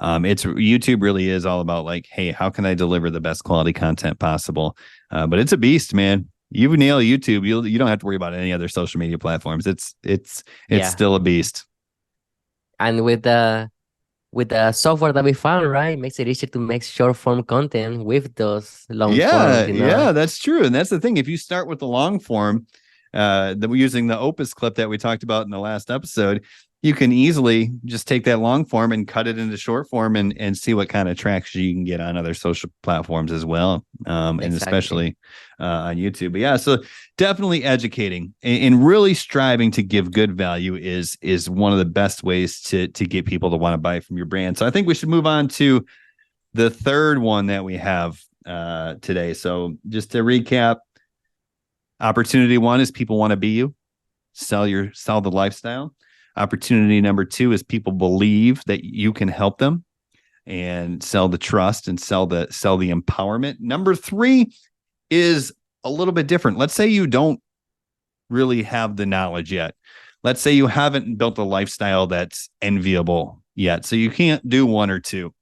It's YouTube really is all about like, hey, how can I deliver the best quality content possible? But it's a beast, man. You nail YouTube, you don't have to worry about any other social media platforms. It's Yeah. still a beast. And with the software that we found, right, it makes it easier to make short form content with those long Yeah, forms. that's true. And that's the thing. If you start with the long form, that we're using the Opus clip that we talked about in the last episode, you can easily just take that long form and cut it into short form and see what kind of traction you can get on other social platforms as well. And Exactly. especially on YouTube. But yeah, so definitely educating and really striving to give good value is one of the best ways to get people to want to buy from your brand. So I think we should move on to the third one that we have today. So just to recap, opportunity one is people want to be you, sell the lifestyle. Opportunity number two is people believe that you can help them and sell the trust and sell the empowerment. Number three is a little bit different. Let's say you don't really have the knowledge yet. Let's say you haven't built a lifestyle that's enviable yet. So you can't do one or two.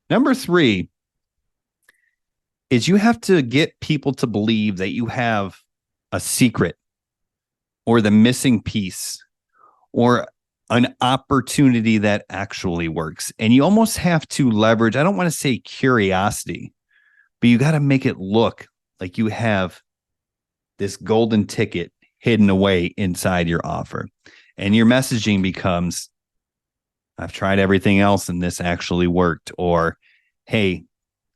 Number three is you have to get people to believe that you have a secret or the missing piece or an opportunity that actually works. And you almost have to leverage, I don't want to say curiosity, but you got to make it look like you have this golden ticket hidden away inside your offer. And your messaging becomes, I've tried everything else and this actually worked. Or, hey,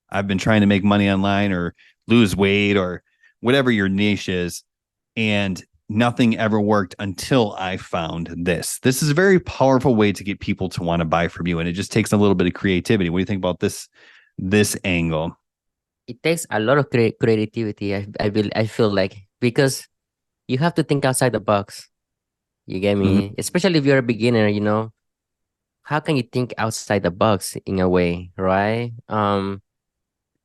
I've been trying to make money online or lose weight or whatever your niche is. And nothing ever worked until I found this. This is a very powerful way to get people to want to buy from you. And it just takes a little bit of creativity. What do you think about this angle? It takes a lot of creativity. I feel like, because you have to think outside the box. You get Mm-hmm. me? Especially if you're a beginner, how can you think outside the box in a way, right?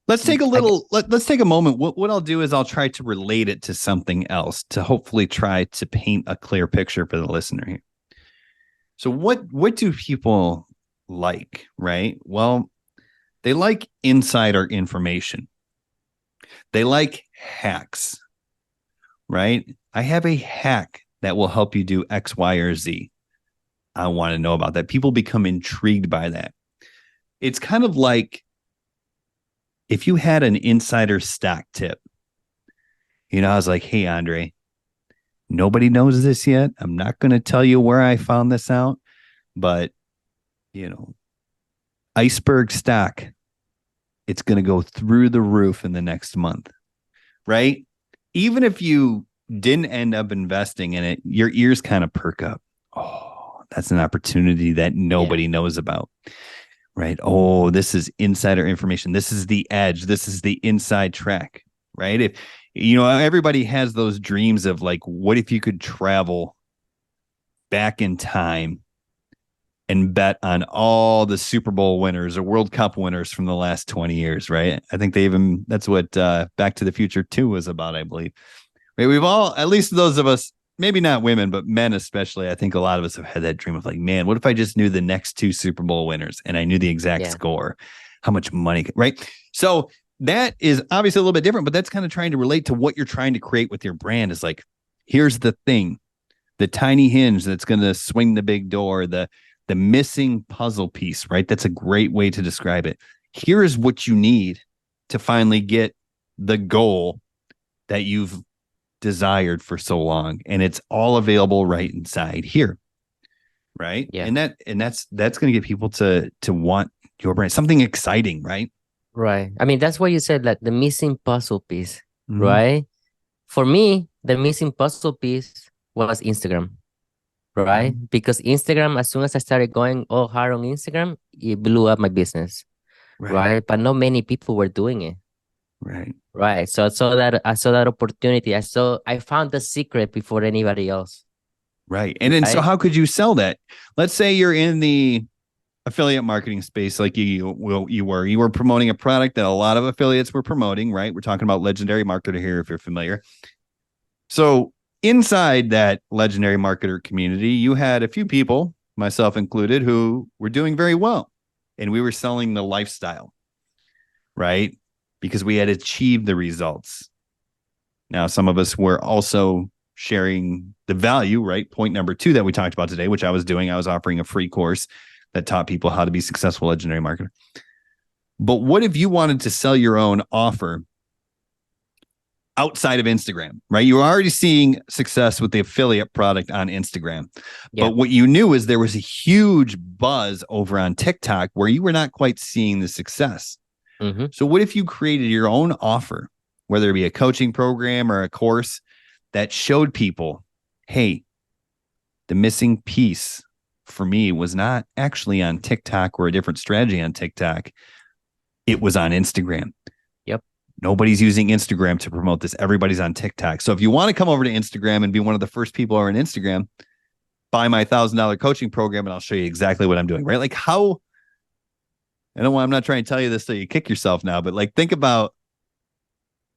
Let's take a I, little. Let's take a moment. What I'll do is I'll try to relate it to something else to hopefully try to paint a clear picture for the listener here. So what do people like, right? Well, they like insider information. They like hacks, right? I have a hack that will help you do X, Y, or Z. I want to know about that. People become intrigued by that. It's kind of like if you had an insider stock tip. I was like, hey, Andrei, nobody knows this yet. I'm not going to tell you where I found this out, but, you know, iceberg stock, it's going to go through the roof in the next month, right? Even if you didn't end up investing in it, your ears kind of perk up. Oh, that's an opportunity that yeah, nobody knows about, right? Oh, this is insider information. This is the edge. This is the inside track, right? If everybody has those dreams of like, what if you could travel back in time and bet on all the Super Bowl winners or World Cup winners from the last 20 years, right? I think that's what Back to the Future 2 was about, I believe. Right? We've all, at least those of us, maybe not women, but men especially, I think a lot of us have had that dream of like, man, what if I just knew the next 2 Super Bowl winners and I knew the exact score, how much money, right? So that is obviously a little bit different, but that's kind of trying to relate to what you're trying to create with your brand is like, here's the thing, the tiny hinge that's going to swing the big door, the missing puzzle piece, right? That's a great way to describe it. Here is what you need to finally get the goal that you've desired for so long, and it's all available right inside here, right? Yeah. And that's going to get people to want your brand, something exciting, right? Right. I mean, that's what you said, like the missing puzzle piece, right? For me, the missing puzzle piece was Instagram, right? Because Instagram, as soon as I started going all hard on Instagram, it blew up my business, right? But not many people were doing it. Right. So I saw that opportunity. I found the secret before anybody else. Right. And then so how could you sell that? Let's say you're in the affiliate marketing space like you were promoting a product that a lot of affiliates were promoting, right? We're talking about Legendary Marketer here if you're familiar. So inside that Legendary Marketer community, you had a few people, myself included, who were doing very well. And we were selling the lifestyle, right? Because we had achieved the results. Now, some of us were also sharing the value, right? Point number 2 that we talked about today, which I was doing. I was offering a free course that taught people how to be successful legendary marketer. But what if you wanted to sell your own offer outside of Instagram, right? You were already seeing success with the affiliate product on Instagram. Yeah. But what you knew is there was a huge buzz over on TikTok where you were not quite seeing the success. Mm-hmm. So what if you created your own offer, whether it be a coaching program or a course that showed people, hey, the missing piece for me was not actually on TikTok or a different strategy on TikTok. It was on Instagram. Yep. Nobody's using Instagram to promote this. Everybody's on TikTok. So if you want to come over to Instagram and be one of the first people over on Instagram, buy my $1,000 coaching program and I'll show you exactly what I'm doing, right? Like how, I'm not trying to tell you this so you kick yourself now, but like think about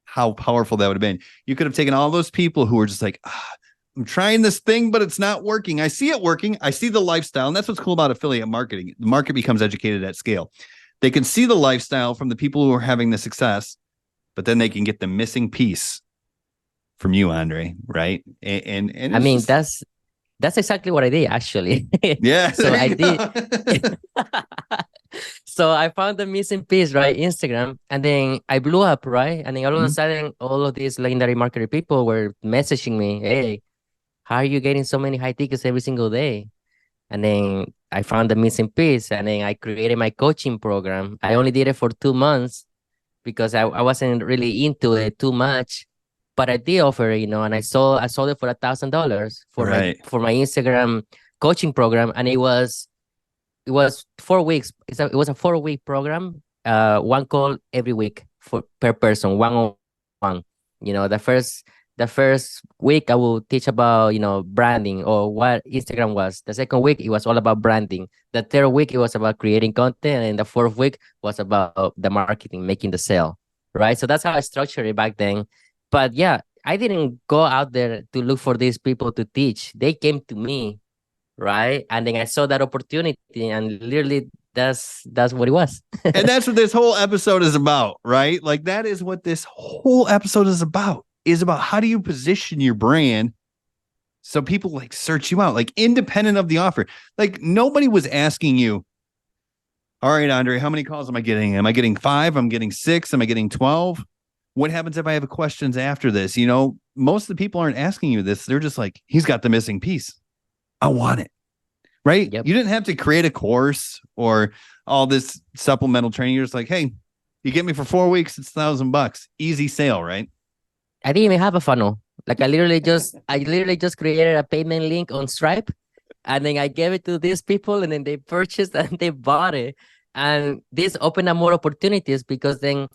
how powerful that would have been. You could have taken all those people who were just like, I'm trying this thing, but it's not working. I see it working. I see the lifestyle. And that's what's cool about affiliate marketing. The market becomes educated at scale. They can see the lifestyle from the people who are having the success, but then they can get the missing piece from you, Andrei, right? And I mean, that's exactly what I did, actually. Yeah. So I did. So I found the missing piece, right? Instagram. And then I blew up, right? And then all of a sudden, all of these legendary marketer people were messaging me, hey, how are you getting so many high tickets every single day? And then I found the missing piece, and then I created my coaching program. I only did it for 2 months because I wasn't really into it too much, but I did offer it, and I sold it for $1,000 for my Instagram coaching program, and it was 4 weeks. It was a 4-week program, one call every week per person, one-on-one. The first week I will teach about, branding or what Instagram was. The second week, it was all about branding. The third week, it was about creating content. And the fourth week was about the marketing, making the sale, right? So that's how I structured it back then. But yeah, I didn't go out there to look for these people to teach. They came to me, right? And then I saw that opportunity, and literally that's what it was. And that's what this whole episode is about, right? Like that is what this whole episode is about how do you position your brand so people like search you out, like independent of the offer. Like nobody was asking you, all right, Andrei, how many calls am I getting? Am I getting 5? I'm getting 6. Am I getting 12? What happens if I have questions after this? Most of the people aren't asking you this. They're just like, he's got the missing piece. I want it. Right? Yep. You didn't have to create a course or all this supplemental training. You're just like, hey, you get me for 4 weeks, it's $1,000. Easy sale, right? I didn't even have a funnel. Like I literally just created a payment link on Stripe, and then I gave it to these people, and then they purchased and they bought it. And this opened up more opportunities because then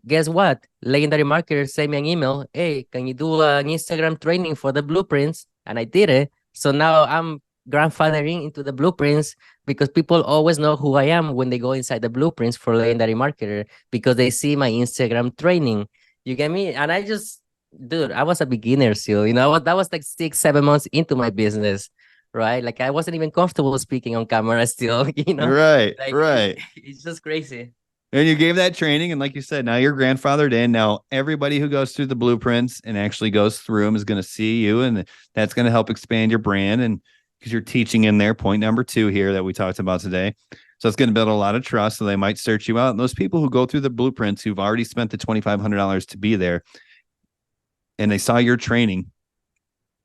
guess what? Legendary marketers sent me an email. Hey, can you do an Instagram training for the blueprints? And I did it. So now I'm grandfathering into the blueprints because people always know who I am when they go inside the blueprints for legendary marketer because they see my Instagram training. You get me? And I just, dude, I was a beginner still. That was like 6, 7 months into my business, right? Like I wasn't even comfortable speaking on camera still. Right, Like right. it's just crazy. And you gave that training, and like you said, now you're grandfathered in. Now everybody who goes through the blueprints and actually goes through them is going to see you, and that's going to help expand your brand. And because you're teaching in there, point number 2 here that we talked about today. So it's going to build a lot of trust. So they might search you out. And those people who go through the blueprints, who've already spent the $2,500 to be there, and they saw your training,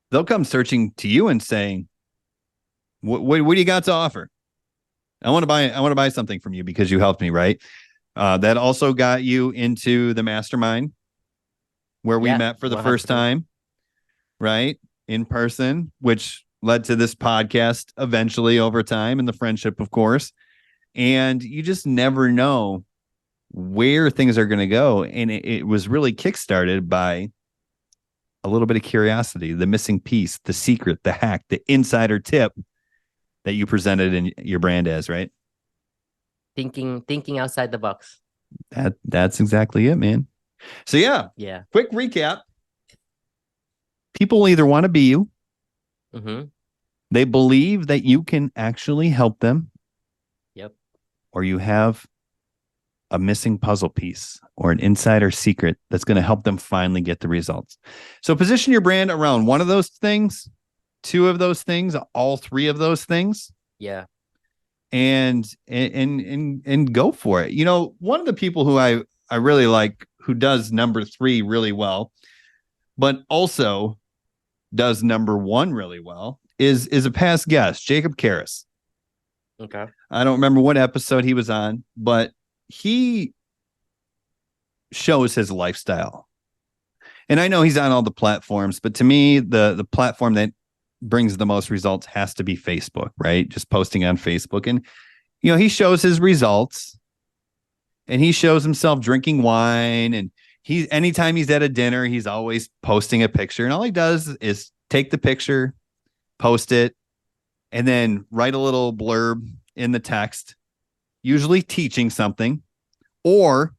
they'll come searching to you and saying, what do you got to offer? I want to buy something from you because you helped me, right? That also got you into the mastermind where we Yeah, met for the first 100%. time, right? In person, which led to this podcast eventually over time and the friendship, of course. And you just never know where things are going to go. And it was really kickstarted by a little bit of curiosity, the missing piece, the secret, the hack, the insider tip that you presented in your brand as, right? Thinking outside the box. That's exactly it, man. So yeah, Yeah. quick recap. People either want to be you, Mm-hmm. they believe that you can actually help them, Yep. or you have a missing puzzle piece or an insider secret that's going to help them finally get the results. So position your brand around one of those things, 2 of those things, all 3 of those things, Yeah. and go for it. One of the people who I really like, who does number 3 really well, but also does number 1 really well, is a past guest, Jacob Karras. Okay. I don't remember what episode he was on, but he shows his lifestyle. And I know he's on all the platforms, but to me, the platform that brings the most results has to be Facebook, right? Just posting on Facebook. And, he shows his results, and he shows himself drinking wine. And anytime he's at a dinner, he's always posting a picture. And all he does is take the picture, post it, and then write a little blurb in the text, usually teaching something or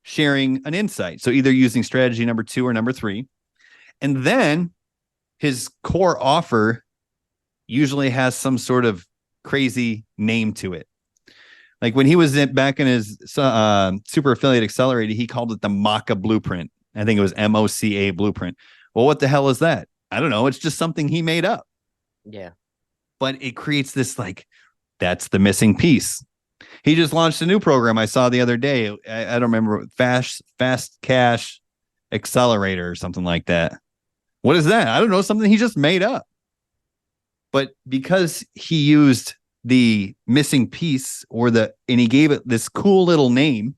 sharing an insight. So either using strategy number 2 or number 3. And then his core offer usually has some sort of crazy name to it. Like when he was back in his Super Affiliate Accelerator, he called it the Maca Blueprint. I think it was MOCA Blueprint. Well, what the hell is that? I don't know. It's just something he made up. Yeah. But it creates this, like, that's the missing piece. He just launched a new program I saw the other day. I don't remember, Fast Cash Accelerator or something like that. What is that? I don't know. Something he just made up. But because he used the missing piece and he gave it this cool little name,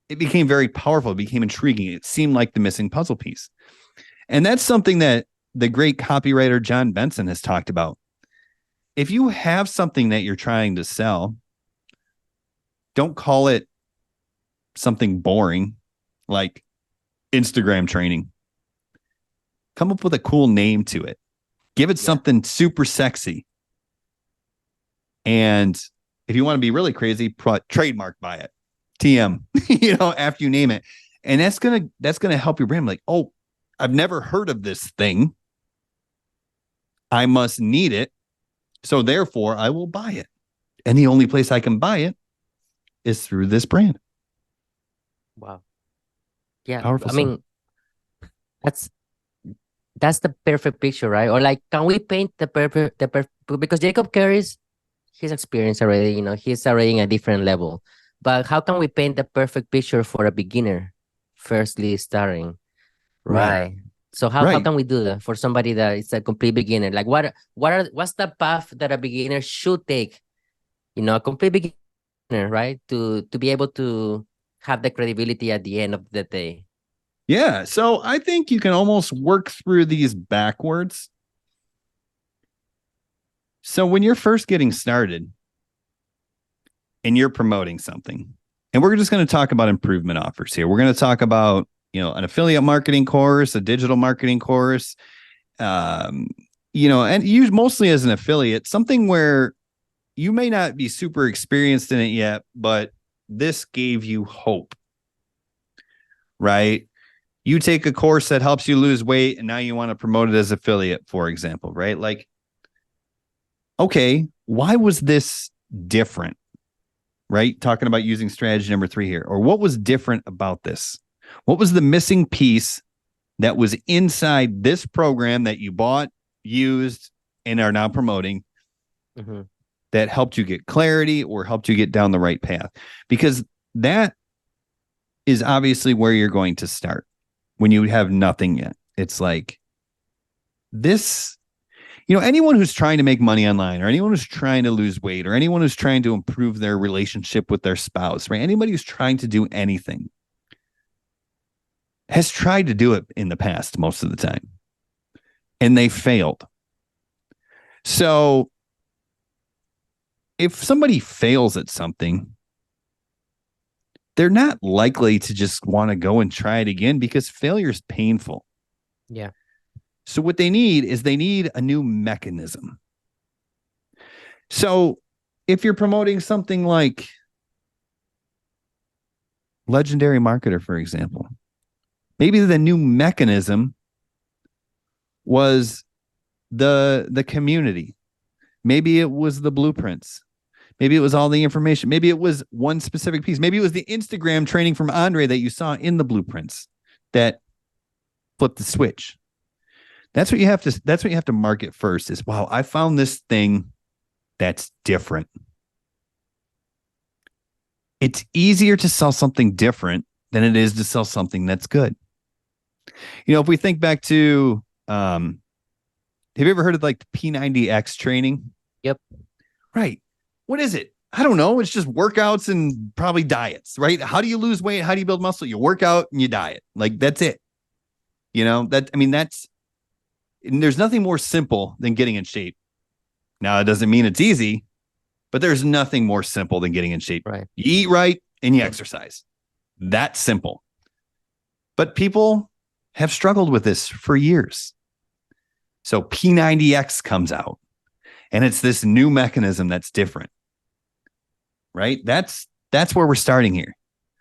it became very powerful. It became intriguing. It seemed like the missing puzzle piece. And that's something that the great copywriter John Benson has talked about. If you have something that you're trying to sell, don't call it something boring like Instagram training. Come up with a cool name to it. Give it something super sexy. And if you want to be really crazy, trademark by it. TM, after you name it. And that's gonna help your brand. Like, oh, I've never heard of this thing. I must need it. So therefore, I will buy it. And the only place I can buy it is through this brand. Wow. Yeah. Powerful I mean, that's the perfect picture, right? Or like, can we paint the perfect because Jacob Carey's his experience already, he's already in a different level. But how can we paint the perfect picture for a beginner, firstly starting? Right. So how can we do that for somebody that is a complete beginner? Like what's the path that a beginner should take? A complete beginner, right? To be able to have the credibility at the end of the day. Yeah. So I think you can almost work through these backwards. So when you're first getting started and you're promoting something, and we're just going to talk about improvement offers here. We're going to talk about, an affiliate marketing course, a digital marketing course, and use mostly as an affiliate, something where you may not be super experienced in it yet, but this gave you hope, right? You take a course that helps you lose weight and now you want to promote it as affiliate, for example, right? Like, okay, why was this different? Right? Talking about using strategy number 3 here. Or what was different about this? What was the missing piece that was inside this program that you bought, used, and are now promoting that helped you get clarity or helped you get down the right path? Because that is obviously where you're going to start when you have nothing yet. It's like this, anyone who's trying to make money online, or anyone who's trying to lose weight, or anyone who's trying to improve their relationship with their spouse, right? Anybody who's trying to do anything has tried to do it in the past most of the time, and they failed. So if somebody fails at something, they're not likely to just want to go and try it again because failure is painful. Yeah. So what they need is a new mechanism. So if you're promoting something like Legendary Marketer, for example, maybe the new mechanism was the community. Maybe it was the blueprints. Maybe it was all the information. Maybe it was one specific piece. Maybe it was the Instagram training from Andrei that you saw in the blueprints that flipped the switch. That's what you have to market first is, wow, I found this thing that's different. It's easier to sell something different than it is to sell something that's good. If we think back to, have you ever heard of like the P90X training? Yep. Right. What is it? I don't know. It's just workouts and probably diets, right? How do you lose weight? How do you build muscle? You work out and you diet. Like that's it. There's nothing more simple than getting in shape. Now, it doesn't mean it's easy, but there's nothing more simple than getting in shape. Right. You eat right and you exercise. That's simple. But people have struggled with this for years. So P90X comes out, and it's this new mechanism that's different, right? That's where we're starting here.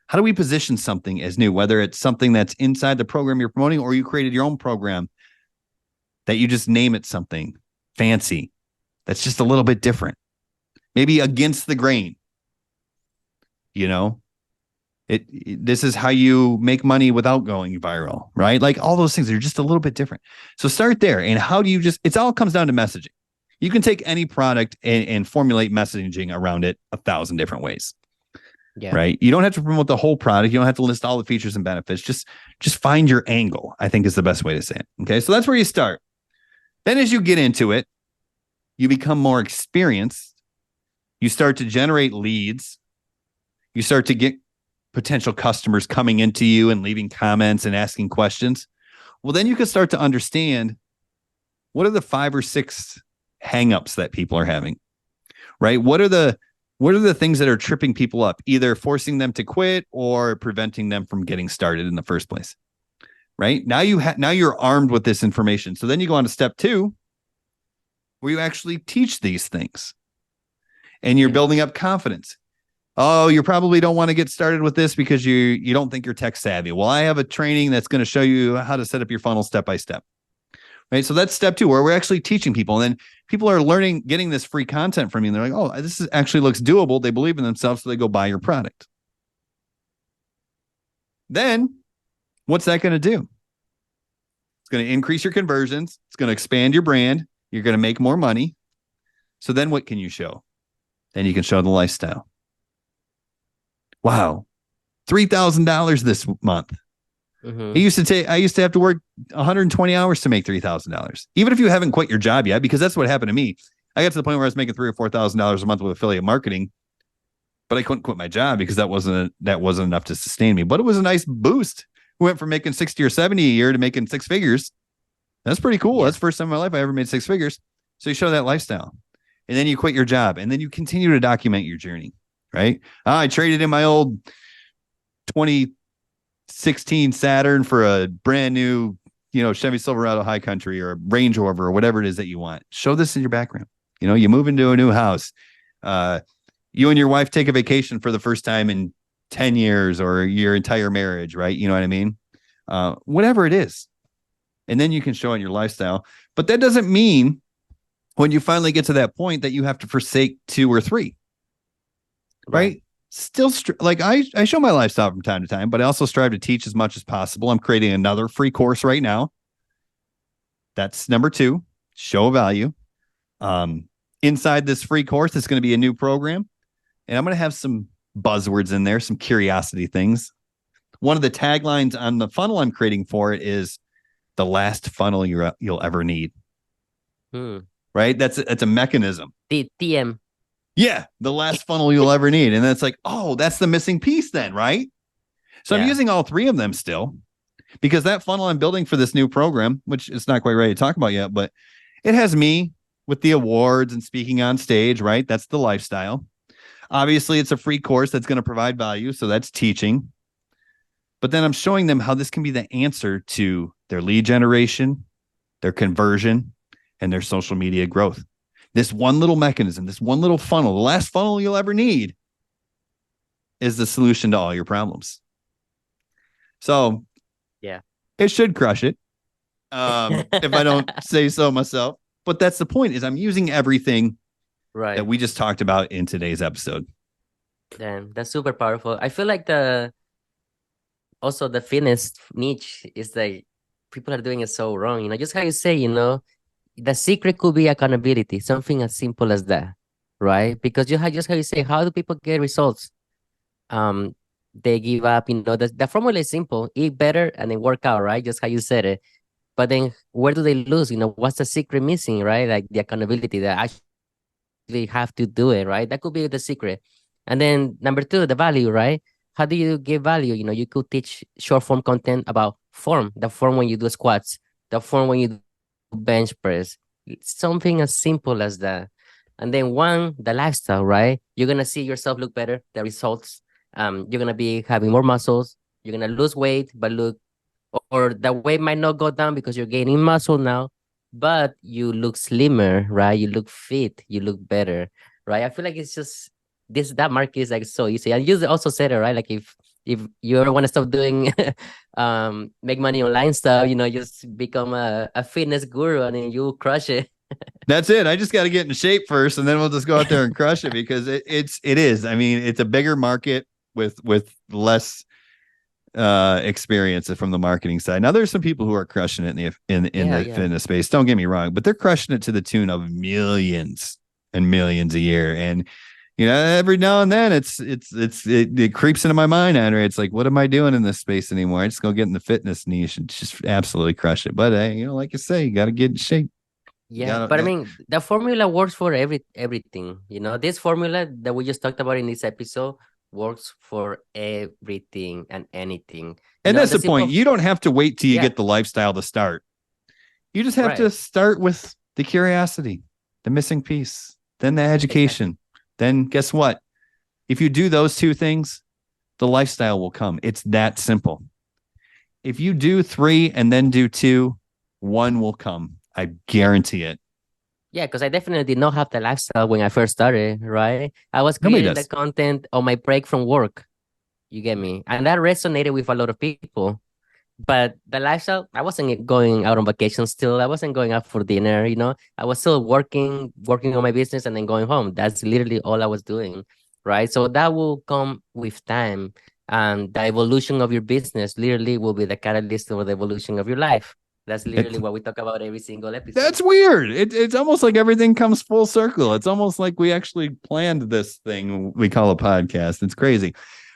How do we position something as new, whether it's something that's inside the program you're promoting or you created your own program that you just name it something fancy that's just a little bit different, maybe against the grain. This is how you make money without going viral, right? Like all those things are just a little bit different. So start there. And how do you it all comes down to messaging. You can take any product and formulate messaging around it 1,000 different ways. Yeah. Right. You don't have to promote the whole product. You don't have to list all the features and benefits. Just find your angle, I think is the best way to say it. Okay. So that's where you start. Then as you get into it, you become more experienced. You start to generate leads. You start to get potential customers coming into you and leaving comments and asking questions. Well, then you can start to understand what are the 5 or 6 hangups that people are having, right? What are the things that are tripping people up, either forcing them to quit or preventing them from getting started in the first place, right? Now you're armed with this information. So then you go on to step 2, where you actually teach these things and you're building up confidence. Oh, you probably don't want to get started with this because you don't think you're tech savvy. Well, I have a training that's going to show you how to set up your funnel step by step. Right. So that's step 2, where we're actually teaching people. And then people are learning, getting this free content from you. And they're like, oh, this actually looks doable. They believe in themselves. So they go buy your product. Then what's that going to do? It's going to increase your conversions. It's going to expand your brand. You're going to make more money. So then what can you show? Then you can show the lifestyle. Wow. $3,000 this month. Mm-hmm. I used to have to work 120 hours to make $3,000. Even if you haven't quit your job yet, because that's what happened to me. I got to the point where I was making $3,000 or $4,000 a month with affiliate marketing, but I couldn't quit my job because that wasn't enough to sustain me. But it was a nice boost. We went from making 60 or 70 a year to making 6 figures. That's pretty cool. Yeah. That's the first time in my life I ever made 6 figures. So you show that lifestyle, and then you quit your job, and then you continue to document your journey. Right? I traded in my old 2016 Saturn for a brand new Chevy Silverado High Country or a Range Rover or whatever it is that you want. Show this in your background. You move into a new house. You and your wife take a vacation for the first time in 10 years or your entire marriage, right? You know what I mean? Whatever it is. And then you can show in your lifestyle. But that doesn't mean when you finally get to that point that you have to forsake 2 or 3, right? Still, like I show my lifestyle from time to time, but I also strive to teach as much as possible. I'm creating another free course right now. That's number 2, show value. Inside this free course, it's going to be a new program, and I'm going to have some buzzwords in there, some curiosity things. One of the taglines on the funnel I'm creating for it is the last funnel you'll ever need. Right? That's a mechanism. The TM. Yeah, the last funnel you'll ever need. And that's like, oh, that's the missing piece then, right? So I'm using all 3 of them still, because that funnel I'm building for this new program, which it's not quite ready to talk about yet, but it has me with the awards and speaking on stage, right? That's the lifestyle. Obviously, it's a free course that's going to provide value, so that's teaching. But then I'm showing them how this can be the answer to their lead generation, their conversion, and their social media growth. This one little mechanism, this one little funnel, the last funnel you'll ever need, is the solution to all your problems. So it should crush it, if I don't say so myself. But that's the point, is I'm using everything that we just talked about in today's episode. Damn, that's super powerful. I feel like the fitness niche is like people are doing it so wrong. Just how you say, the secret could be accountability, something as simple as that, right? Because just how you say, how do people get results? They give up. The formula is simple: eat better and then work out, right? Just how you said it. But then where do they lose? What's the secret missing, right? Like the accountability that actually have to do it, right? That could be the secret. And then number 2, the value, right? How do you give value? You could teach short form content about the form when you do squats, the form when you do bench press. It's something as simple as that. And then the lifestyle, right? You're going to see yourself look better, the results. You're going to be having more muscles. You're going to lose weight, but or the weight might not go down because you're gaining muscle now, but you look slimmer, right? You look fit, you look better, right? I feel like it's just that market is like so easy. And you also said it, right? Like if you ever want to stop doing make money online stuff, just become a fitness guru and then you crush it. That's it. I just got to get in shape first, and then we'll just go out there and crush it, because it is. I mean, it's a bigger market with less experience from the marketing side. Now, there's some people who are crushing it in the fitness space. Don't get me wrong, but they're crushing it to the tune of millions and millions a year. And every now and then it creeps into my mind, Andrei. It's like, what am I doing in this space anymore? I just go get in the fitness niche and just absolutely crush it. But like you say, you got to get in shape. But I mean, the formula works for everything. This formula that we just talked about in this episode works for everything and anything. And that's the point. You don't have to wait till you get the lifestyle to start. You just have to start with the curiosity, the missing piece, then the education. Exactly. Then guess what? If you do those 2 things, the lifestyle will come. It's that simple. If you do 3 and then do 2, 1 will come. I guarantee it. Yeah, because I definitely did not have the lifestyle when I first started, right? I was creating the content on my break from work. You get me? And that resonated with a lot of people. But the lifestyle, I wasn't going out on vacation still. I wasn't going out for dinner, I was still working on my business and then going home. That's literally all I was doing, right? So that will come with time. And the evolution of your business literally will be the catalyst for the evolution of your life. That's literally what we talk about every single episode. That's weird. It's almost like everything comes full circle. It's almost like we actually planned this thing we call a podcast. It's crazy.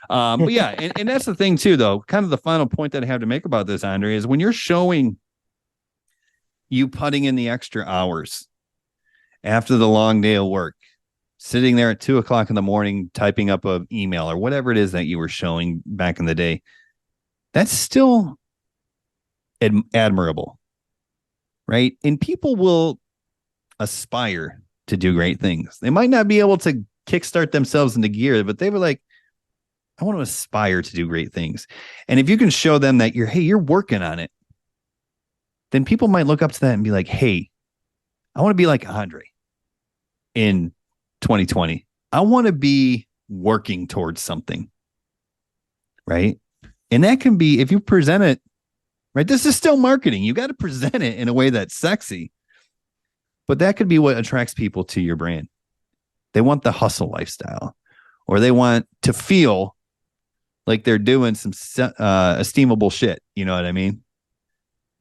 But yeah, and that's the thing too, though. Kind of the final point that I have to make about this, Andrei, is when you're showing you putting in the extra hours after the long day of work, sitting there at 2:00 in the morning, typing up an email or whatever it is that you were showing back in the day, that's still admirable, right? And people will aspire to do great things. They might not be able to kickstart themselves into gear, but they were like, I want to aspire to do great things. And if you can show them that you're working on it, then people might look up to that and be like, hey, I want to be like Andre in 2020. I want to be working towards something, right? And that can be, if you present it, right? This is still marketing. You got to present it in a way that's sexy, but that could be what attracts people to your brand. They want the hustle lifestyle, or they want to feel like they're doing some esteemable shit. You know what I mean?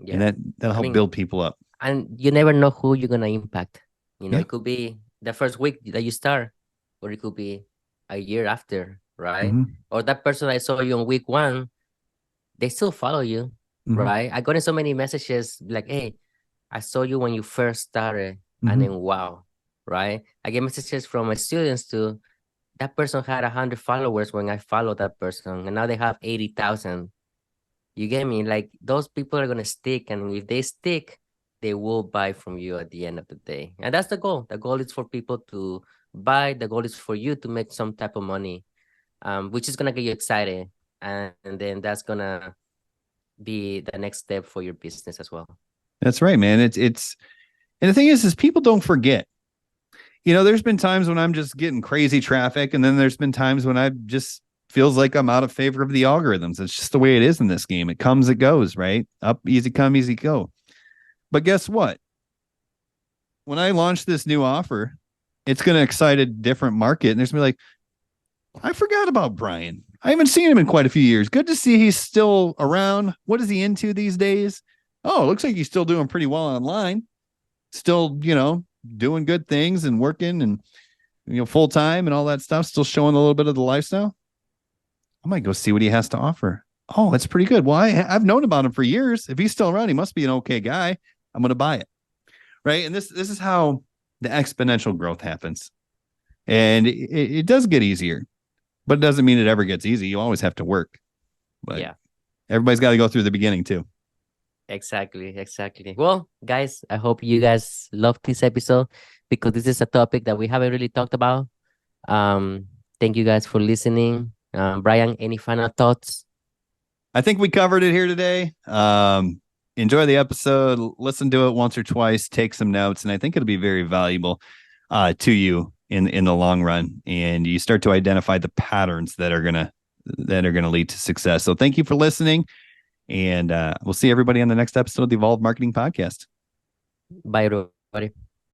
And Yeah. that'll I help mean, build people up. and you never know who you're gonna impact. Yeah. It could be the first week that you start, or it could be a year after, right? Mm-hmm. Or that person I saw you on week one, they still follow you, Mm-hmm. right? I got in so many messages like, "Hey, I saw you when you first started," and Mm-hmm. then wow, right? I get messages from my students too. That person had 100 followers when I followed that person, and now they have 80,000. You get me? Like those people are gonna stick, and if they stick, they will buy from you at the end of the day. And that's the goal. The goal is for people to buy. The goal is for you to make some type of money, which is gonna get you excited, and then that's gonna be the next step for your business as well. That's right, man. It's and the thing is people don't forget. There's been times when I'm just getting crazy traffic, and then there's been times when I just feels like I'm out of favor of the algorithms. It's just the way it is in this game. It comes, it goes, right? Up, easy come, easy go. But guess what? When I launch this new offer, it's going to excite a different market. And there's going to be like, I forgot about Brian. I haven't seen him in quite a few years. Good to see he's still around. What is he into these days? Oh, it looks like he's still doing pretty well online. Still, doing good things and working and full time and all that stuff. Still showing a little bit of the lifestyle. I might go see what he has to offer. Oh, that's pretty good. Well, I've known about him for years. If he's still around, he must be an okay guy. I'm going to buy it. Right. And this is how the exponential growth happens. And it does get easier, but it doesn't mean it ever gets easy. You always have to work. But Yeah, everybody's got to go through the beginning too. exactly, exactly. Well, guys, I hope you guys love this episode because this is a topic that we haven't really talked about. Um, Thank you guys for listening. Brian, any final thoughts? I think we covered it here today. Enjoy the episode, listen to it once or twice, take some notes, and I think it'll be very valuable to you in the long run. And you start to identify the patterns that are gonna lead to success. So thank you for listening, and we'll see everybody on the next episode of the Evolved Marketing Podcast. Bye, everybody.